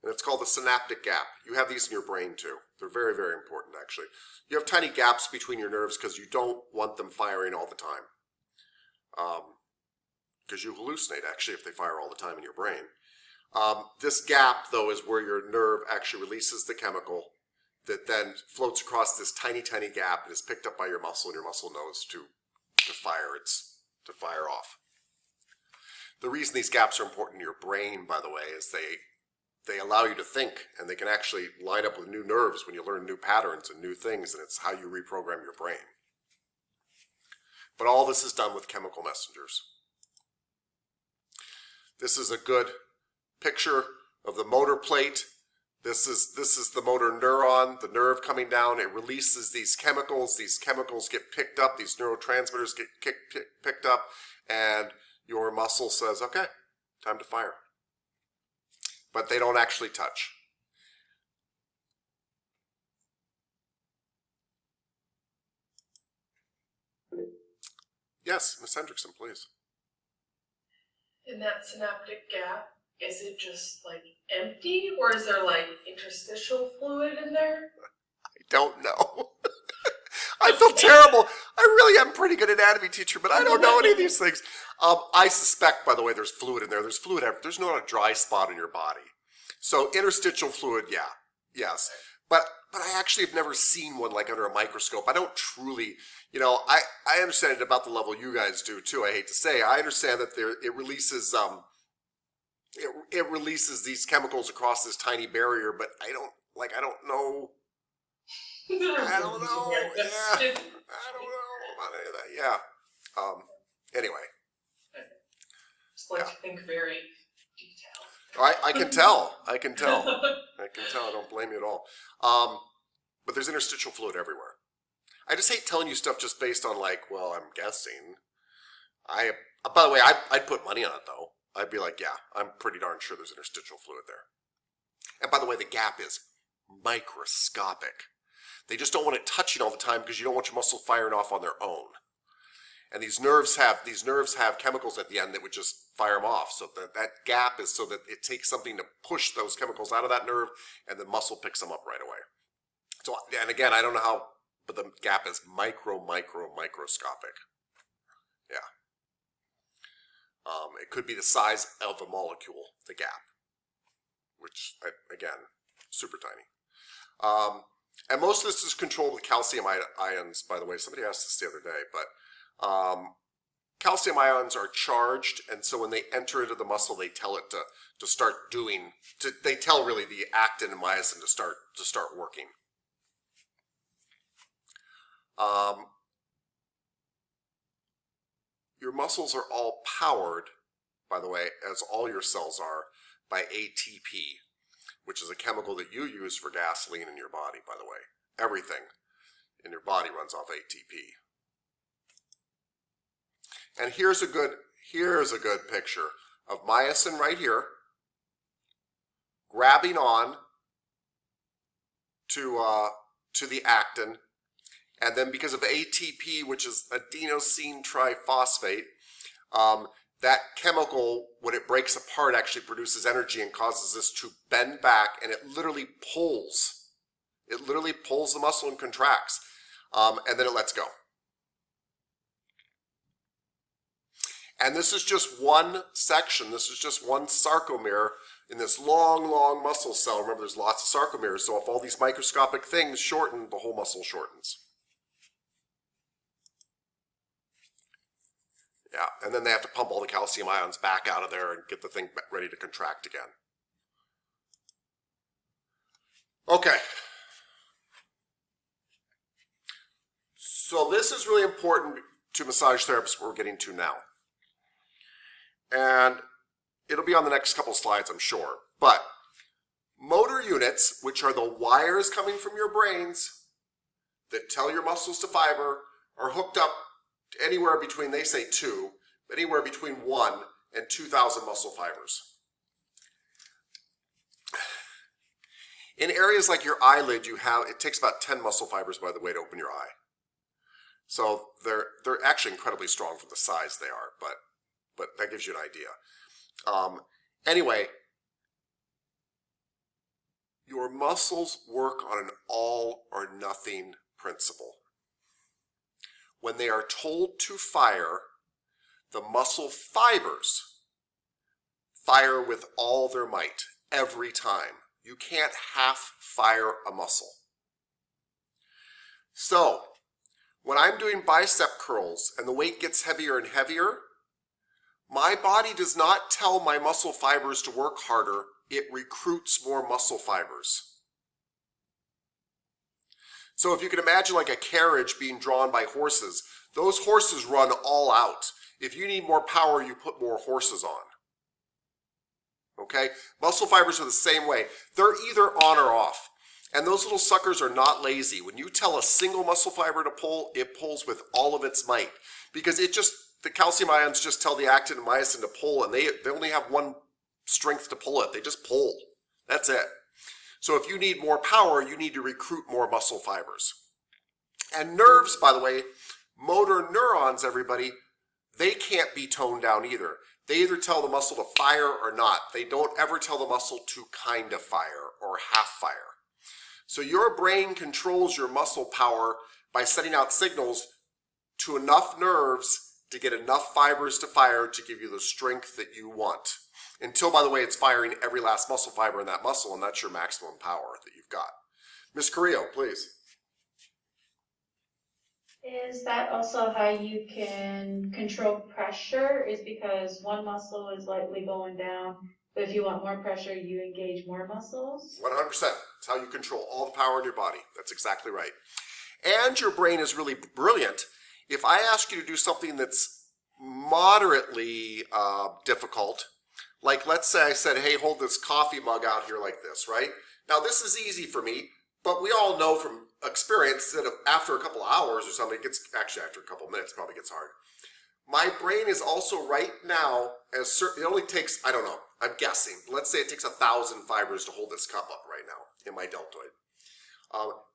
Speaker 1: and it's called the synaptic gap. You have these in your brain too. They're very, very important, actually. You have tiny gaps between your nerves because you don't want them firing all the time. Because you hallucinate, actually, if they fire all the time in your brain. This gap, though, is where your nerve actually releases the chemical that then floats across this tiny, tiny gap and is picked up by your muscle, and your muscle knows to fire off. The reason these gaps are important in your brain, by the way, is they allow you to think, and they can actually line up with new nerves when you learn new patterns and new things, and it's how you reprogram your brain. But all this is done with chemical messengers. This is a good picture of the motor plate. This is the motor neuron, the nerve coming down. It releases these chemicals. These chemicals get picked up. These neurotransmitters get picked up, and your muscle says, "Okay, time to fire." But they don't actually touch. Yes, Ms. Hendrickson, please.
Speaker 7: In that synaptic gap, is it just like empty, or is there like interstitial fluid in there?
Speaker 1: I don't know. I feel terrible. I really am a pretty good anatomy teacher, but I don't know any of these things. I suspect, by the way, there's fluid in there. There's fluid everywhere. There's not a dry spot in your body. So interstitial fluid, yeah, yes. But I actually have never seen one like under a microscope. I don't truly, I understand it about the level you guys do too. I hate to say, I understand that it releases it releases these chemicals across this tiny barrier, but I don't know. I don't know. Yeah, I don't know about any of that. Yeah. Anyway.
Speaker 7: Just like to think very detailed.
Speaker 1: I can tell. I can tell. I don't blame you at all. But there's interstitial fluid everywhere. I just hate telling you stuff just based on I'm guessing. By the way, I'd put money on it though. I'd be like, yeah, I'm pretty darn sure there's interstitial fluid there. And by the way, the gap is microscopic. They just don't want it touching all the time because you don't want your muscle firing off on their own. And these nerves have chemicals at the end that would just fire them off. So that gap is so that it takes something to push those chemicals out of that nerve, and the muscle picks them up right away. So, and again, I don't know how but the gap is microscopic. Yeah. It could be the size of a molecule, the gap, which, again, super tiny. And most of this is controlled with calcium ions, by the way. Somebody asked this the other day, but calcium ions are charged, and so when they enter into the muscle, they tell it to start doing, they tell really the actin and myosin to start working. Your muscles are all powered, by the way, as all your cells are, by ATP, which is a chemical that you use for gasoline in your body, by the way. Everything in your body runs off ATP. And here's a good picture of myosin right here, grabbing on to the actin, and then because of ATP, which is adenosine triphosphate, that chemical, when it breaks apart, actually produces energy and causes this to bend back, and it literally pulls. It literally pulls the muscle and contracts, and then it lets go. And this is just one section. This is just one sarcomere in this long, long muscle cell. Remember, there's lots of sarcomeres, so if all these microscopic things shorten, the whole muscle shortens. Yeah, and then they have to pump all the calcium ions back out of there and get the thing ready to contract again. Okay. So this is really important to massage therapists, what we're getting to now. And it'll be on the next couple slides, I'm sure. But motor units, which are the wires coming from your brains that tell your muscles to fiber, are hooked up anywhere between, they say 2, anywhere between 1 and 2,000 muscle fibers. In areas like your eyelid, it takes about 10 muscle fibers, by the way, to open your eye. So they're actually incredibly strong for the size they are, but that gives you an idea. Anyway, your muscles work on an all or nothing principle. When they are told to fire, the muscle fibers fire with all their might every time. You can't half fire a muscle. So, when I'm doing bicep curls and the weight gets heavier and heavier, my body does not tell my muscle fibers to work harder, it recruits more muscle fibers. So if you can imagine like a carriage being drawn by horses, those horses run all out. If you need more power, you put more horses on. Okay? Muscle fibers are the same way. They're either on or off. And those little suckers are not lazy. When you tell a single muscle fiber to pull, it pulls with all of its might. Because the calcium ions just tell the actin and myosin to pull, and they only have one strength to pull it. They just pull. That's it. So if you need more power, you need to recruit more muscle fibers. And nerves, by the way, motor neurons, everybody, they can't be toned down either. They either tell the muscle to fire or not. They don't ever tell the muscle to kind of fire or half fire. So your brain controls your muscle power by sending out signals to enough nerves to get enough fibers to fire to give you the strength that you want. Until, by the way, it's firing every last muscle fiber in that muscle, and that's your maximum power that you've got. Ms. Carrillo, please.
Speaker 4: Is that also how you can control pressure? Is because one muscle is lightly going down, but if you want more pressure, you engage more muscles?
Speaker 1: 100%. That's how you control all the power in your body. That's exactly right. And your brain is really brilliant. If I ask you to do something that's moderately difficult, like let's say I said, hey, hold this coffee mug out here like this, right? Now this is easy for me, but we all know from experience that after a couple of hours or something, after a couple of minutes, it probably gets hard. My brain is also right now, it only takes, I don't know, I'm guessing, let's say it takes 1,000 fibers to hold this cup up right now in my deltoid.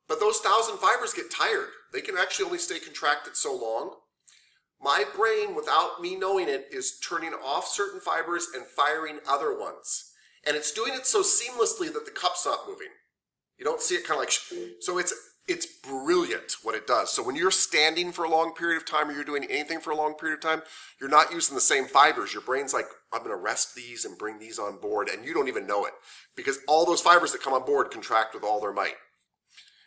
Speaker 1: But those 1,000 fibers get tired. They can actually only stay contracted so long. My brain, without me knowing it, is turning off certain fibers and firing other ones. And it's doing it so seamlessly that the cup's not moving. You don't see it kind of like, so it's brilliant what it does. So when you're standing for a long period of time or you're doing anything for a long period of time, you're not using the same fibers. Your brain's like, I'm going to rest these and bring these on board, and you don't even know it because all those fibers that come on board contract with all their might.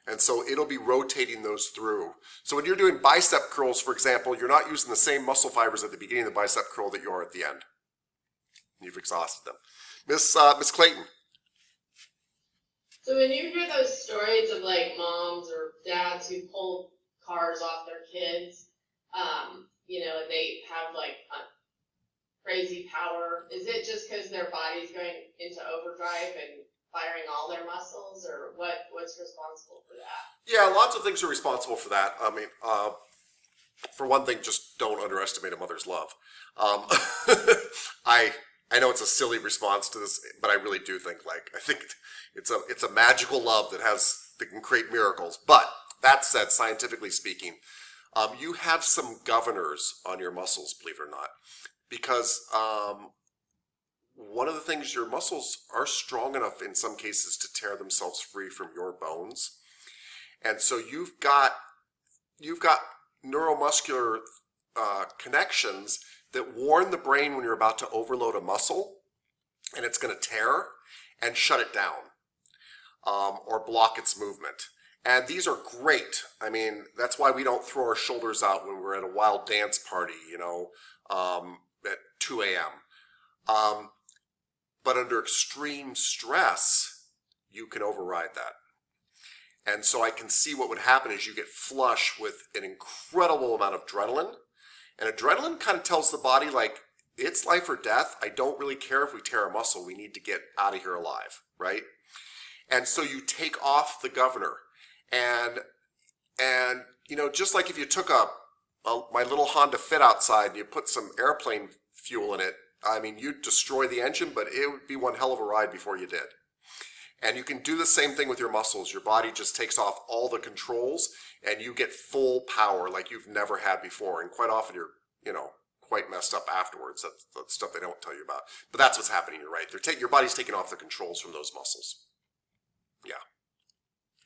Speaker 1: And so it'll be rotating those through. So when you're doing bicep curls, for example, you're not using the same muscle fibers at the beginning of the bicep curl that you are at the end. You've exhausted them. Miss Clayton.
Speaker 8: So when you hear those stories of like moms or dads who pull cars off their kids, and they have like crazy power, is it just because their body's going into overdrive and firing all their muscles, or what's responsible for that?
Speaker 1: Yeah, lots of things are responsible for that. I mean, for one thing, just don't underestimate a mother's love. I know it's a silly response to this, but I really do think I think it's a magical love that can create miracles. But that said, scientifically speaking, you have some governors on your muscles, believe it or not, because one of the things, your muscles are strong enough in some cases to tear themselves free from your bones. And so you've got neuromuscular connections that warn the brain when you're about to overload a muscle and it's going to tear and shut it down or block its movement. And these are great. I mean, that's why we don't throw our shoulders out when we're at a wild dance party, at 2 a.m. But under extreme stress, you can override that. And so I can see what would happen is you get flush with an incredible amount of adrenaline. And adrenaline kind of tells the body, like, it's life or death. I don't really care if we tear a muscle. We need to get out of here alive, right? And so you take off the governor. And just like if you took my little Honda Fit outside and you put some airplane fuel in it, I mean, you'd destroy the engine, but it would be one hell of a ride before you did. And you can do the same thing with your muscles. Your body just takes off all the controls and you get full power like you've never had before. And quite often you're, quite messed up afterwards. That's stuff they don't tell you about. But that's what's happening. You're right. Your body's taking off the controls from those muscles. Yeah,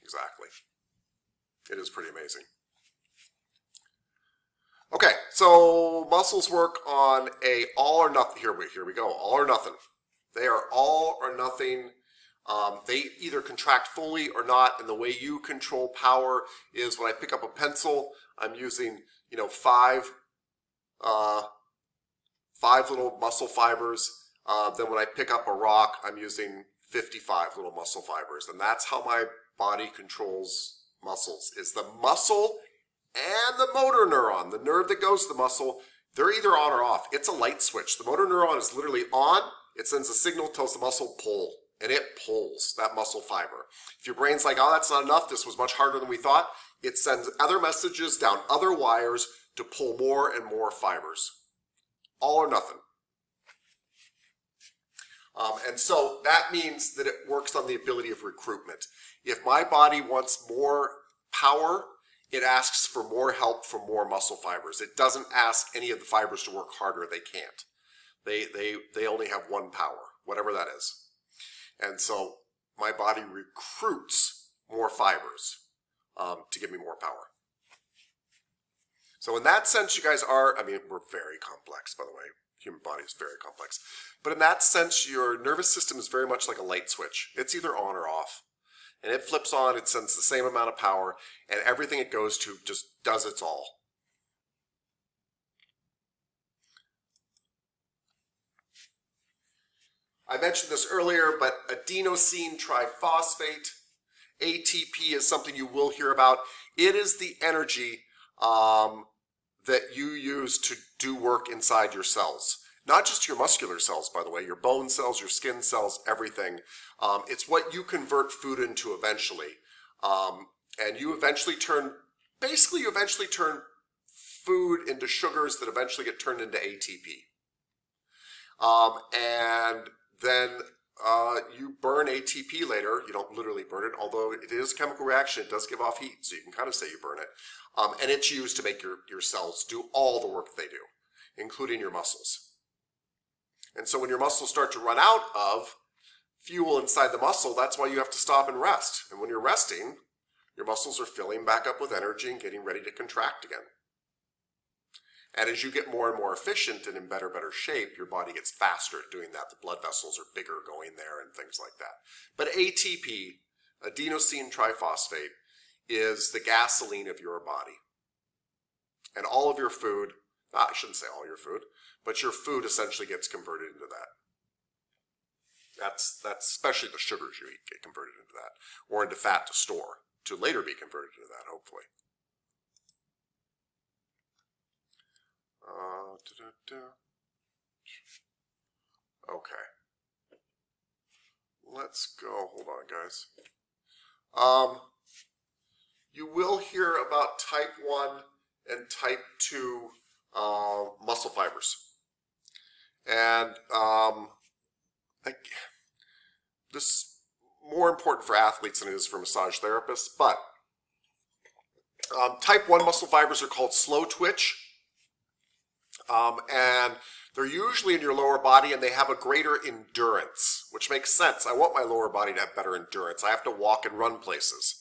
Speaker 1: exactly. It is pretty amazing. Okay, so muscles work on a all or nothing. Here we go. All or nothing. They are all or nothing. They either contract fully or not, and the way you control power is when I pick up a pencil, I'm using, five little muscle fibers. Then when I pick up a rock, I'm using 55 little muscle fibers, and that's how my body controls muscles. Is the muscle and the motor neuron, the nerve that goes to the muscle, they're either on or off. It's a light switch. The motor neuron is literally on. It sends a signal, tells the muscle pull. And it pulls that muscle fiber. If your brain's like, oh, that's not enough, this was much harder than we thought, it sends other messages down other wires to pull more and more fibers. All or nothing. And so that means that it works on the ability of recruitment. If my body wants more power, it asks for more help from more muscle fibers. It doesn't ask any of the fibers to work harder. They can't. They only have one power, whatever that is. And so my body recruits more fibers to give me more power. So in that sense, you guys we're very complex, by the way. Human body is very complex. But in that sense, your nervous system is very much like a light switch. It's either on or off. And it flips on, it sends the same amount of power, and everything it goes to just does its all. I mentioned this earlier, but adenosine triphosphate, ATP, is something you will hear about. It is the energy that you use to do work inside your cells. Not just your muscular cells, by the way, your bone cells, your skin cells, everything. It's what you convert food into eventually. And you eventually turn food into sugars that eventually get turned into ATP. And then you burn ATP later. You don't literally burn it, although it is a chemical reaction. It does give off heat, so you can kind of say you burn it. And it's used to make your cells do all the work they do, including your muscles. And so when your muscles start to run out of fuel inside the muscle, that's why you have to stop and rest. And when you're resting, your muscles are filling back up with energy and getting ready to contract again. And as you get more and more efficient and in better shape, your body gets faster at doing that. The blood vessels are bigger going there and things like that. But ATP, adenosine triphosphate, is the gasoline of your body. And all of your food, I shouldn't say all your food, but your food essentially gets converted into that. That's especially the sugars you eat get converted into that, or into fat to store, to later be converted into that, hopefully. Okay. Let's go. Hold on, guys. You will hear about type 1 and type 2 muscle fibers. And this is more important for athletes than it is for massage therapists, but type 1 muscle fibers are called slow twitch. And they're usually in your lower body, and they have a greater endurance, which makes sense. I want my lower body to have better endurance. I have to walk and run places.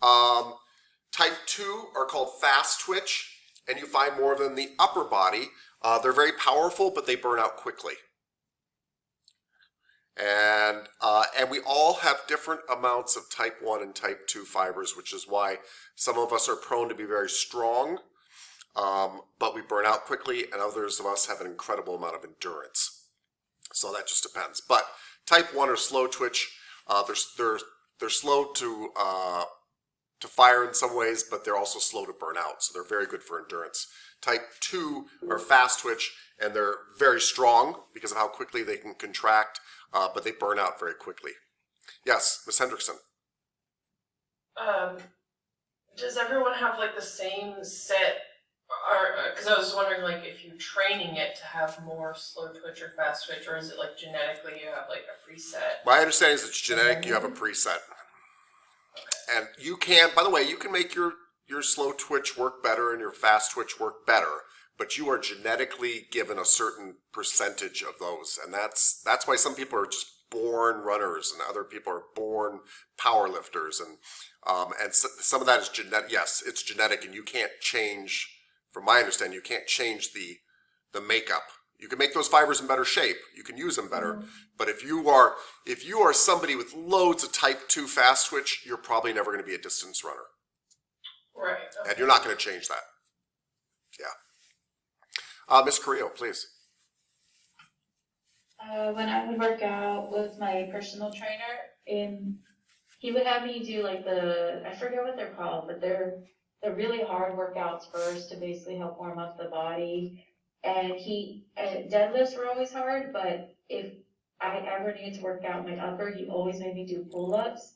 Speaker 1: Type 2 are called fast twitch, and you find more of them in the upper body. They're very powerful, but they burn out quickly. And we all have different amounts of type 1 and type 2 fibers, which is why some of us are prone to be very strong, but we burn out quickly, and others of us have an incredible amount of endurance. So that just depends. But type 1 are slow twitch. They're slow to fire in some ways, but they're also slow to burn out. So they're very good for endurance. Type 2 are fast twitch, and they're very strong because of how quickly they can contract, but they burn out very quickly. Yes, Ms. Hendrickson.
Speaker 7: Does everyone have like the same set? Because I was wondering, like, if you're training it to have more slow twitch or fast twitch, or is it like genetically you have like a preset?
Speaker 1: My understanding is it's genetic. You have a preset. And you can, by the way, you can make your slow twitch work better and your fast twitch work better, but you are genetically given a certain percentage of those. And that's why some people are just born runners and other people are born power lifters. And so, some of that is genetic. Yes, it's genetic, and you can't change, from my understanding, you can't change the makeup. You can make those fibers in better shape. You can use them better. But if you are somebody with loads of type 2 fast twitch, you're probably never going to be a distance runner.
Speaker 7: Right. Okay.
Speaker 1: And you're not going to change that. Yeah. Ms. Carrillo, please.
Speaker 4: When I would work out with my personal trainer, he would have me do like I forget what they're called, but they're really hard workouts first to basically help warm up the body. And deadlifts were always hard, but if I ever needed to work out my upper, he always made me do pull-ups.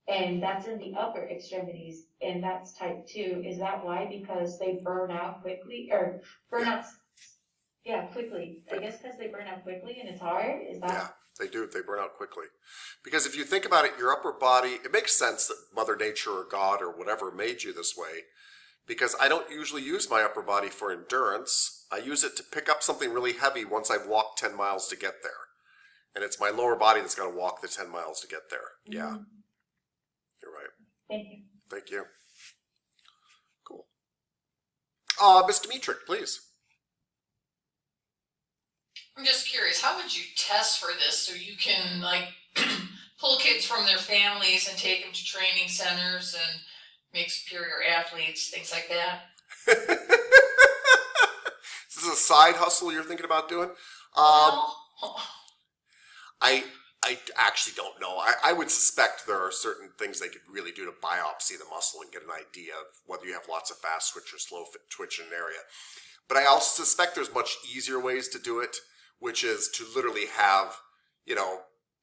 Speaker 4: And that's in the upper extremities, and that's type 2. Is that why? Because they burn out quickly, or quickly. I guess because they burn out quickly and it's hard. Is that?
Speaker 1: Yeah, they do. They burn out quickly. Because if you think about it, your upper body, it makes sense that Mother Nature or God or whatever made you this way. Because I don't usually use my upper body for endurance. I use it to pick up something really heavy once I've walked 10 miles to get there. And it's my lower body that's got to walk the 10 miles to get there. Yeah. You're right.
Speaker 4: Thank you.
Speaker 1: Thank you. Cool. Ms. Dimitrik, please.
Speaker 9: I'm just curious, how would you test for this so you can like pull kids from their families and take them to training centers and make superior athletes, things like that?
Speaker 1: Is this a side hustle you're thinking about doing? I actually don't know. I would suspect there are certain things they could really do to biopsy the muscle and get an idea of whether you have lots of fast twitch or slow twitch in an area. But I also suspect there's much easier ways to do it, which is to literally have,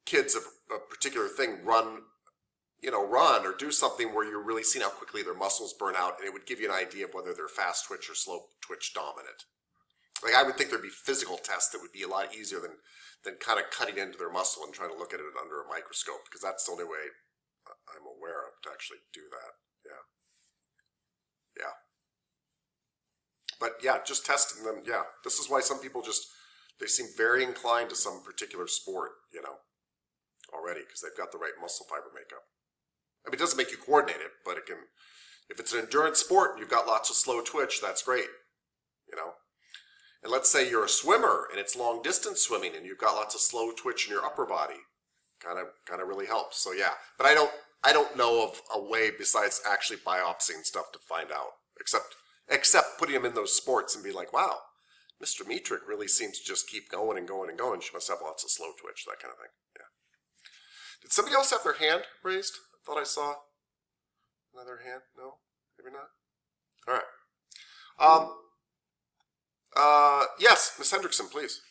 Speaker 1: kids of a particular thing run or do something where you're really seeing how quickly their muscles burn out, and it would give you an idea of whether they're fast twitch or slow twitch dominant. Like, I would think there'd be physical tests that would be a lot easier than kind of cutting into their muscle and trying to look at it under a microscope, because that's the only way I'm aware of to actually do that. Yeah. But yeah, just testing them. Yeah, this is why some people they seem very inclined to some particular sport, already, because they've got the right muscle fiber makeup. I mean, it doesn't make you coordinated, but it can, if it's an endurance sport and you've got lots of slow twitch, that's great, you know. And let's say you're a swimmer and it's long distance swimming and you've got lots of slow twitch in your upper body, kind of really helps. So yeah, but I don't know of a way besides actually biopsying stuff to find out, except putting them in those sports and be like, wow, Mr. Metrick really seems to just keep going and going and going. She must have lots of slow twitch, that kind of thing. Yeah. Did somebody else have their hand raised? I thought I saw another hand. No, maybe not. All right. Yes, Miss Hendrickson, please.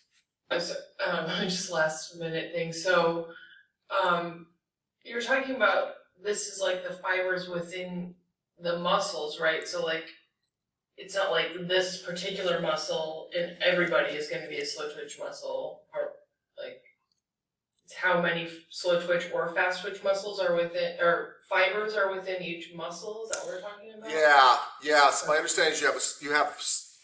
Speaker 7: Just last minute thing. So, you're talking about this is like the fibers within the muscles, right? So like, it's not like this particular muscle in everybody is going to be a slow twitch muscle, or like, it's how many slow twitch or fast twitch muscles are within, or fibers are within each muscle. Is that what we're talking about?
Speaker 1: Yeah. So my understanding is you have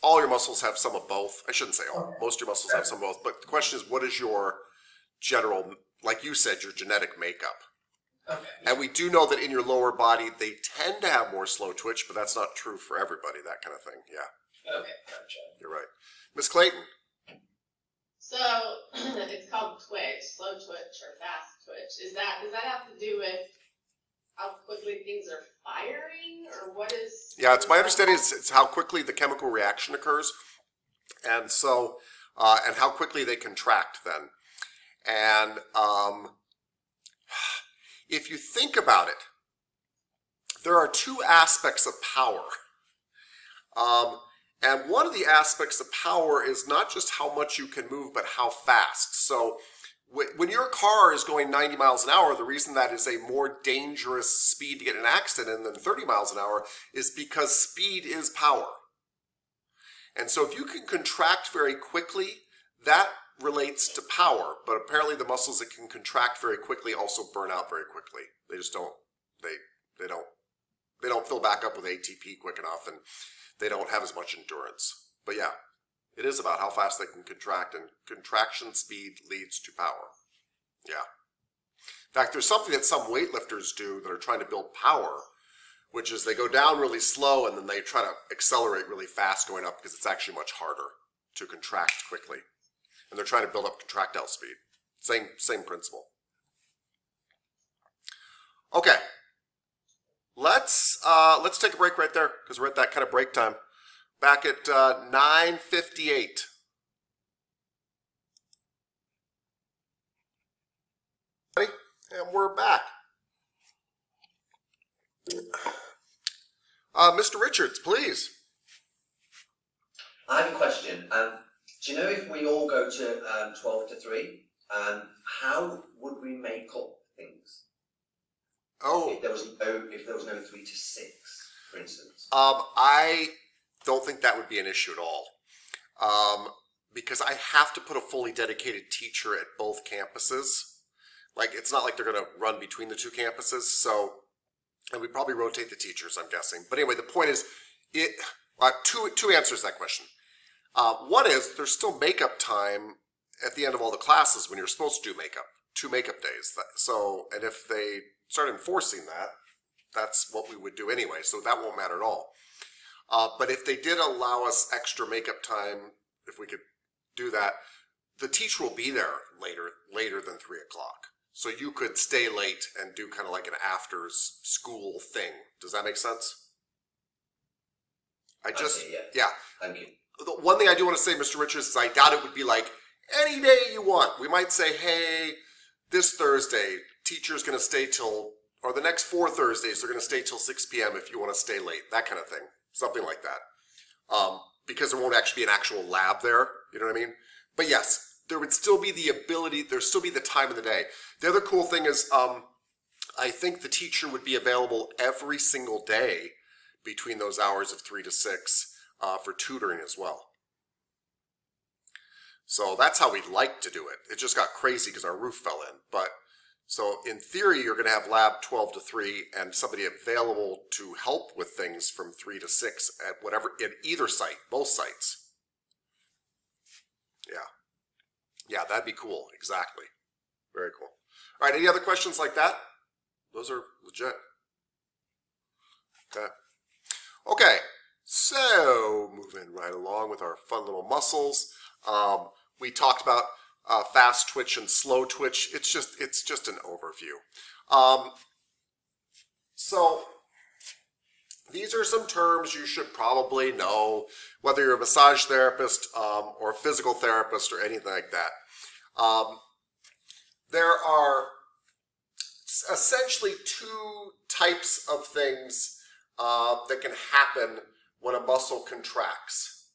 Speaker 1: all your muscles have some of both. I shouldn't say all.
Speaker 7: Okay.
Speaker 1: Most of your muscles have some of both. But the question is, what is your general, like you said, your genetic makeup?
Speaker 7: Okay.
Speaker 1: And we do know that in your lower body, they tend to have more slow twitch, but that's not true for everybody, that kind of thing. Yeah.
Speaker 7: Okay, gotcha.
Speaker 1: You're right. Miss Clayton.
Speaker 8: So it's called twitch, slow twitch or fast twitch. Does that have to do with how quickly things are firing, or what is?
Speaker 1: Yeah, it's my understanding it's how quickly the chemical reaction occurs, and so and how quickly they contract then. And if you think about it, there are two aspects of power. And one of the aspects of power is not just how much you can move, but how fast. So when your car is going 90 miles an hour, the reason that is a more dangerous speed to get in an accident in than 30 miles an hour is because speed is power. And so if you can contract very quickly, that relates to power, but apparently the muscles that can contract very quickly also burn out very quickly. They just don't, they don't fill back up with ATP quick enough, and they don't have as much endurance. But yeah, it is about how fast they can contract, and contraction speed leads to power. Yeah. In fact, there's something that some weightlifters do that are trying to build power, which is they go down really slow and then they try to accelerate really fast going up because it's actually much harder to contract quickly. And they're trying to build up contractile speed. Same principle. Okay. Let's take a break right there because we're at that kind of break time. Back at 9:58. And we're back. Mr. Richards, please.
Speaker 10: I have a question. Do you know if we all go to 12 to 3, how would we make up things?
Speaker 1: Oh.
Speaker 10: If there was no 3 to 6, for instance.
Speaker 1: I don't think that would be an issue at all. Because I have to put a fully dedicated teacher at both campuses. Like, it's not like they're going to run between the two campuses, so, and we probably rotate the teachers, I'm guessing. But anyway, the point is, two answers to that question. One is, there's still makeup time at the end of all the classes when you're supposed to do makeup, 2 makeup days. So, and if they start enforcing that, that's what we would do anyway, so that won't matter at all. But if they did allow us extra makeup time, if we could do that, the teacher will be there later than 3 o'clock. So you could stay late and do kind of like an after school thing. Does that make sense? Yeah.
Speaker 10: Thank you.
Speaker 1: The one thing I do want to say, Mr. Richards, is I doubt it would be like, any day you want. We might say, hey, this Thursday, teacher's going to stay till, or the next 4 Thursdays, they're going to stay till 6 p.m. if you want to stay late. That kind of thing. Something like that. Because there won't actually be an actual lab there. You know what I mean? But yes, there would still be the ability, there'd still be the time of the day. The other cool thing is, I think the teacher would be available every single day between those hours of 3 to 6 for tutoring as well. So that's how we'd like to do it. It just got crazy because our roof fell in. But so in theory, you're going to have lab 12 to 3 and somebody available to help with things from 3 to 6 at whatever, at either site, both sites. Yeah. Yeah, that'd be cool. Exactly. Very cool. All right, any other questions like that? Those are legit. Okay, so moving right along with our fun little muscles. We talked about fast twitch and slow twitch. It's just an overview. So these are some terms you should probably know, whether you're a massage therapist or a physical therapist or anything like that. There are essentially two types of things that can happen when a muscle contracts.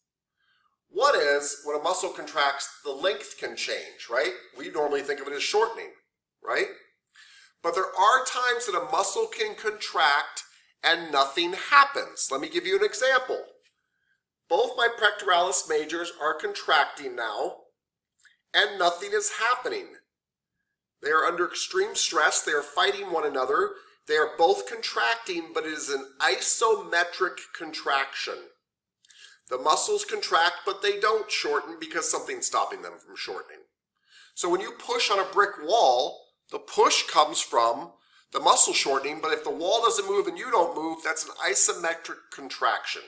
Speaker 1: One is, when a muscle contracts, the length can change, right? We normally think of it as shortening, right? But there are times that a muscle can contract and nothing happens. Let me give you an example. Both my pectoralis majors are contracting now, and nothing is happening. They are under extreme stress. They are fighting one another. They are both contracting, but it is an isometric contraction. The muscles contract, but they don't shorten because something's stopping them from shortening. So when you push on a brick wall, the push comes from the muscle shortening, but if the wall doesn't move and you don't move, that's an isometric contraction.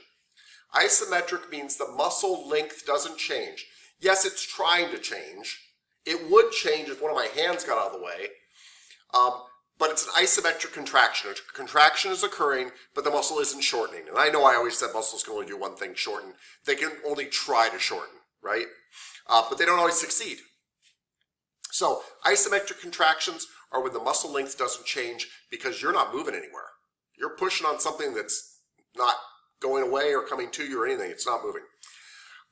Speaker 1: Isometric means the muscle length doesn't change. Yes, it's trying to change. It would change if one of my hands got out of the way, but it's an isometric contraction. A contraction is occurring, but the muscle isn't shortening. And I know I always said muscles can only do one thing, shorten. They can only try to shorten, right? But they don't always succeed. So isometric contractions are when the muscle length doesn't change because you're not moving anywhere. You're pushing on something that's not going away or coming to you or anything. It's not moving.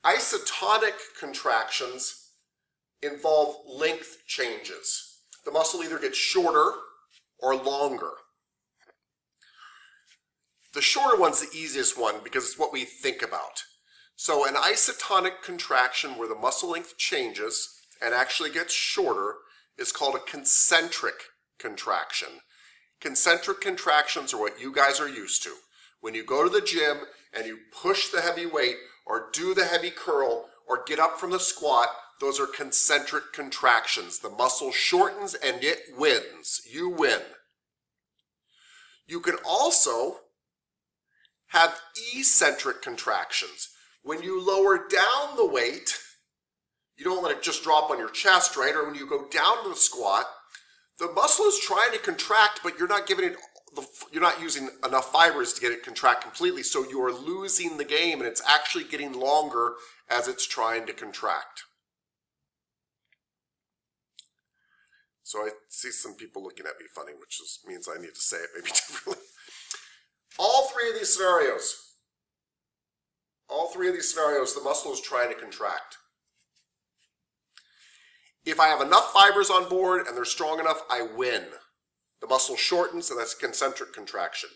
Speaker 1: Isotonic contractions involve length changes. The muscle either gets shorter or longer. The shorter one's the easiest one because it's what we think about. So an isotonic contraction where the muscle length changes and actually gets shorter is called a concentric contraction. Concentric contractions are what you guys are used to. When you go to the gym and you push the heavy weight or do the heavy curl or get up from the squat, those are concentric contractions. The muscle shortens and it wins. You win. You can also have eccentric contractions. When you lower down the weight, you don't let it just drop on your chest, right? Or when you go down to the squat, the muscle is trying to contract, but you're not giving it, you're not using enough fibers to get it contract completely. So you are losing the game, and it's actually getting longer as it's trying to contract. So I see some people looking at me funny, which just means I need to say it maybe differently. All three of these scenarios, the muscle is trying to contract. If I have enough fibers on board and they're strong enough, I win. The muscle shortens, and that's a concentric contraction.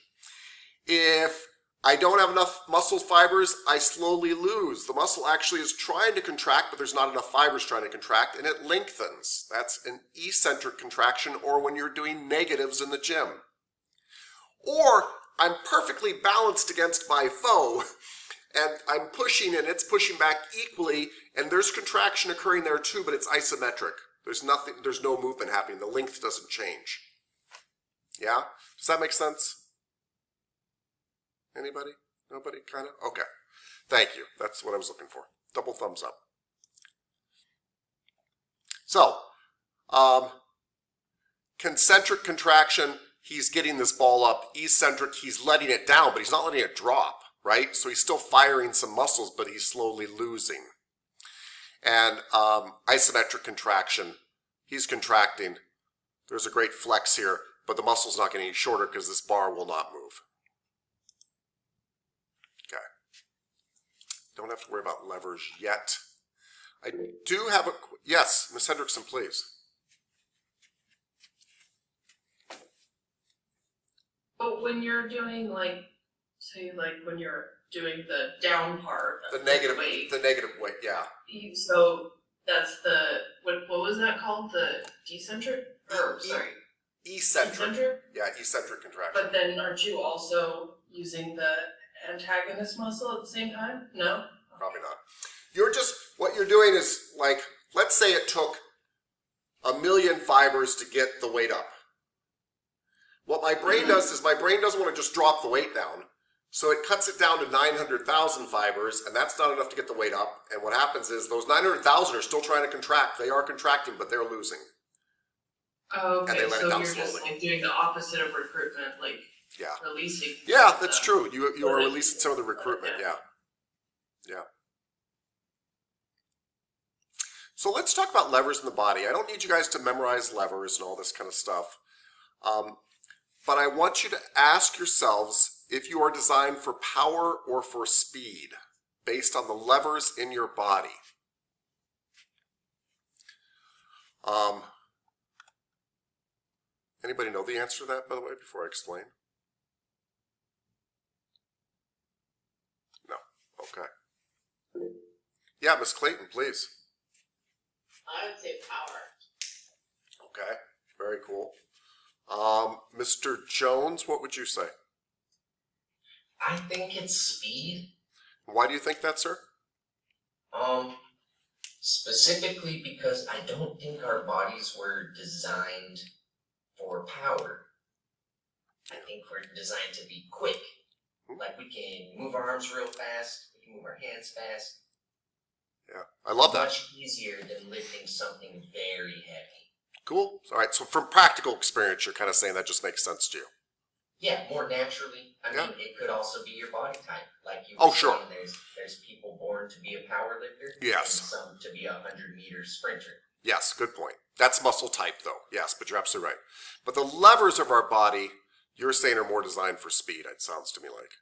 Speaker 1: If I don't have enough muscle fibers, I slowly lose. The muscle actually is trying to contract, but there's not enough fibers trying to contract, and it lengthens. That's an eccentric contraction, or when you're doing negatives in the gym. Or I'm perfectly balanced against my foe, and I'm pushing and it's pushing back equally, and there's contraction occurring there too, but it's isometric. There's no movement happening. The length doesn't change. Yeah? Does that make sense? Anybody? Nobody? Kind of? Okay. Thank you. That's what I was looking for. Double thumbs up. So, concentric contraction, he's getting this ball up. Eccentric, he's letting it down, but he's not letting it drop, right? So he's still firing some muscles, but he's slowly losing. And isometric contraction, he's contracting. There's a great flex here, but the muscle's not getting any shorter because this bar will not move. Okay. Don't have to worry about levers yet. I do have a, yes, Ms. Hendrickson, please.
Speaker 7: But when you're doing say when you're doing the down part of
Speaker 1: The negative
Speaker 7: weight,
Speaker 1: yeah.
Speaker 7: so that's the, what was that called? The decentric? Or, sorry.
Speaker 1: Eccentric. Yeah, eccentric contraction.
Speaker 7: But then aren't you also using the antagonist muscle at the same time? No?
Speaker 1: Probably not. What you're doing is, let's say it took 1 million fibers to get the weight up. What my brain does is my brain doesn't want to just drop the weight down. So it cuts it down to 900,000 fibers, and that's not enough to get the weight up. And what happens is those 900,000 are still trying to contract. They are contracting, but they're losing.
Speaker 7: Oh,
Speaker 1: And
Speaker 7: okay,
Speaker 1: they let it
Speaker 7: so
Speaker 1: down
Speaker 7: you're just
Speaker 1: slowly.
Speaker 7: like doing the opposite of recruitment, like
Speaker 1: Yeah.
Speaker 7: releasing.
Speaker 1: Yeah, that's true. You are
Speaker 7: Well,
Speaker 1: releasing some of the recruitment. Yeah. Yeah. So let's talk about levers in the body. I don't need you guys to memorize levers and all this kind of stuff. But I want you to ask yourselves if you are designed for power or for speed based on the levers in your body. Anybody know the answer to that, by the way, before I explain? No. Okay. Yeah, Miss Clayton, please.
Speaker 8: I would say power.
Speaker 1: Okay, very cool. Mr. Jones, what would you say?
Speaker 11: I think it's speed.
Speaker 1: Why do you think that, sir?
Speaker 11: Specifically because I don't think our bodies were designed for power. I think we're designed to be quick. Like we can move our arms real fast, we can move our hands fast.
Speaker 1: Yeah, I love that.
Speaker 11: Much easier than lifting something very heavy.
Speaker 1: Cool. All right, so from practical experience, you're kind of saying that just makes sense to you.
Speaker 11: Yeah, more naturally. I
Speaker 1: Yeah.
Speaker 11: mean, it could also be your body type. Like you
Speaker 1: Oh,
Speaker 11: were
Speaker 1: sure.
Speaker 11: saying, there's people born to be a power lifter.
Speaker 1: Yes.
Speaker 11: And some to be a 100-meter sprinter.
Speaker 1: Yes, good point. That's muscle type, though. Yes, but you're absolutely right. But the levers of our body, you're saying, are more designed for speed, it sounds to me like.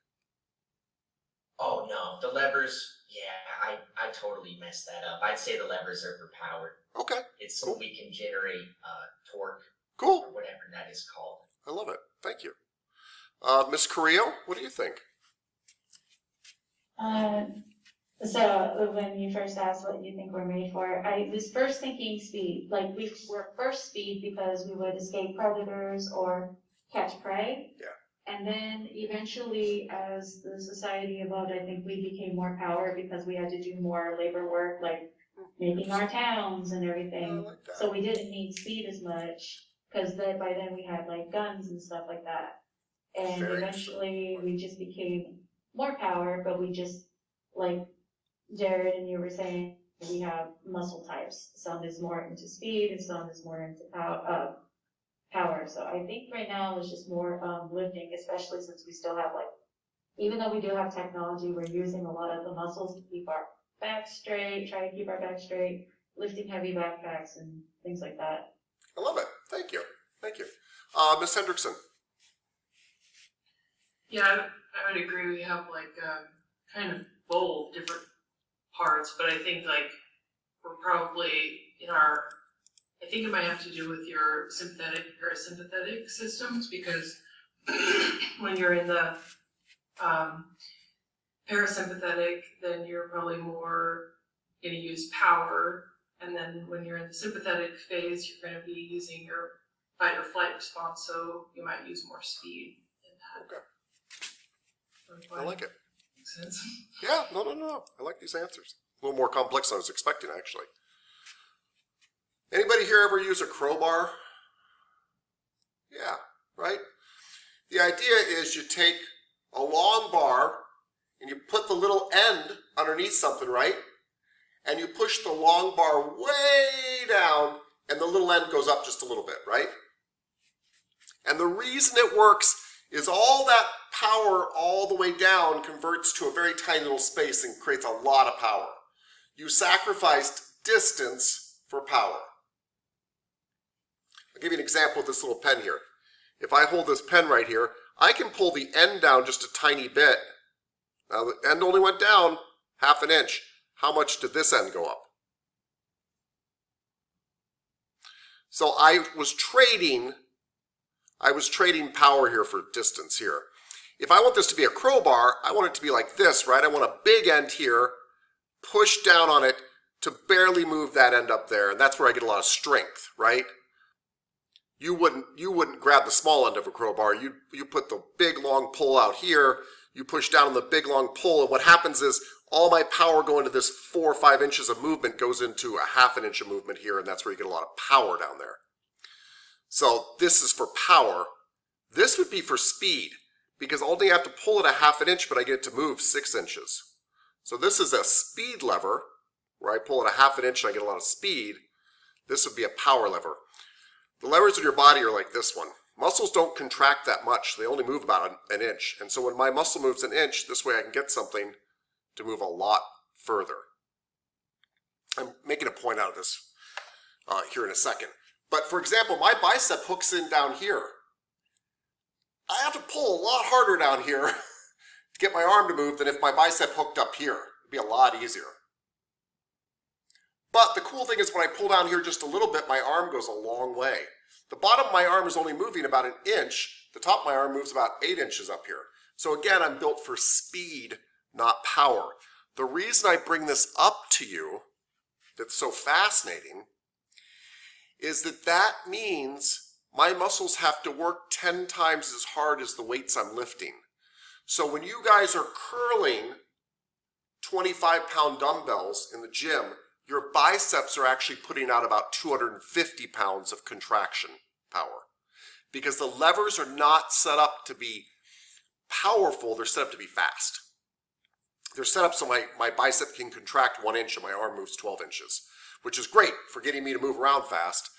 Speaker 11: Oh no, the levers, yeah, I totally messed that up. I'd say the levers are for power.
Speaker 1: Okay,
Speaker 11: It's so we can generate torque
Speaker 1: cool.
Speaker 11: or whatever that is called.
Speaker 1: I love it. Thank you. Miss Carrillo, what do you think?
Speaker 4: So when you first asked what you think we're made for, I was first thinking speed. Like we were first speed because we would escape predators or catch prey.
Speaker 1: Yeah.
Speaker 4: And then eventually, as the society evolved, I think we became more power because we had to do more labor work, like making our towns and everything.
Speaker 1: I like that.
Speaker 4: So we didn't need speed as much because then by then we had like guns and stuff like that. And
Speaker 1: Very
Speaker 4: eventually we just became more power, but we just, like Jared and you were saying, we have muscle types. Some is more into speed and some is more into power. So I think right now it's just more lifting, especially since we still have like, even though we do have technology, we're using a lot of the muscles to keep our back straight, try to keep our back straight, lifting heavy backpacks and things like that.
Speaker 1: I love it. Thank you. Thank you. Miss Hendrickson.
Speaker 7: Yeah, I would agree. We have like kind of both different parts, but I think like we're probably in our. I think it might have to do with your sympathetic parasympathetic systems because when you're in the parasympathetic, then you're probably more going to use power, and then when you're in the sympathetic phase, you're going to be using your fight or flight response, so you might use more speed in that.
Speaker 1: Okay. I like it.
Speaker 7: Makes sense.
Speaker 1: Yeah, no. I like these answers. A little more complex than I was expecting, actually. Anybody here ever use a crowbar? Yeah, right? The idea is you take a long bar and you put the little end underneath something, right? And you push the long bar way down and the little end goes up just a little bit, right? And the reason it works is all that power all the way down converts to a very tiny little space and creates a lot of power. You sacrificed distance for power. I'll give you an example with this little pen here. If I hold this pen right here, I can pull the end down just a tiny bit. Now the end only went down half an inch. How much did this end go up? So I was trading power here for distance here. If I want this to be a crowbar, I want it to be like this, right? I want a big end here, push down on it to barely move that end up there, and that's where I get a lot of strength, right? You wouldn't grab the small end of a crowbar. You put the big long pole out here, you push down on the big long pole, and what happens is all my power going to this 4 or 5 inches of movement goes into a half an inch of movement here, and that's where you get a lot of power down there. So this is for power. This would be for speed, because only have to pull it a half an inch, but I get it to move 6 inches. So this is a speed lever, where I pull it a half an inch and I get a lot of speed. This would be a power lever. The levers in your body are like this one. Muscles don't contract that much. They only move about an inch. And so when my muscle moves an inch, this way I can get something to move a lot further. I'm making a point out of this here in a second. But for example, my bicep hooks in down here. I have to pull a lot harder down here to get my arm to move than if my bicep hooked up here. It'd be a lot easier. But the cool thing is when I pull down here just a little bit, my arm goes a long way. The bottom of my arm is only moving about an inch. The top of my arm moves about 8 inches up here. So again, I'm built for speed, not power. The reason I bring this up to you, that's so fascinating, is that means my muscles have to work 10 times as hard as the weights I'm lifting. So when you guys are curling 25-pound dumbbells in the gym, your biceps are actually putting out about 250 pounds of contraction power. Because the levers are not set up to be powerful, they're set up to be fast. They're set up so my bicep can contract 1 inch and my arm moves 12 inches, which is great for getting me to move around fast.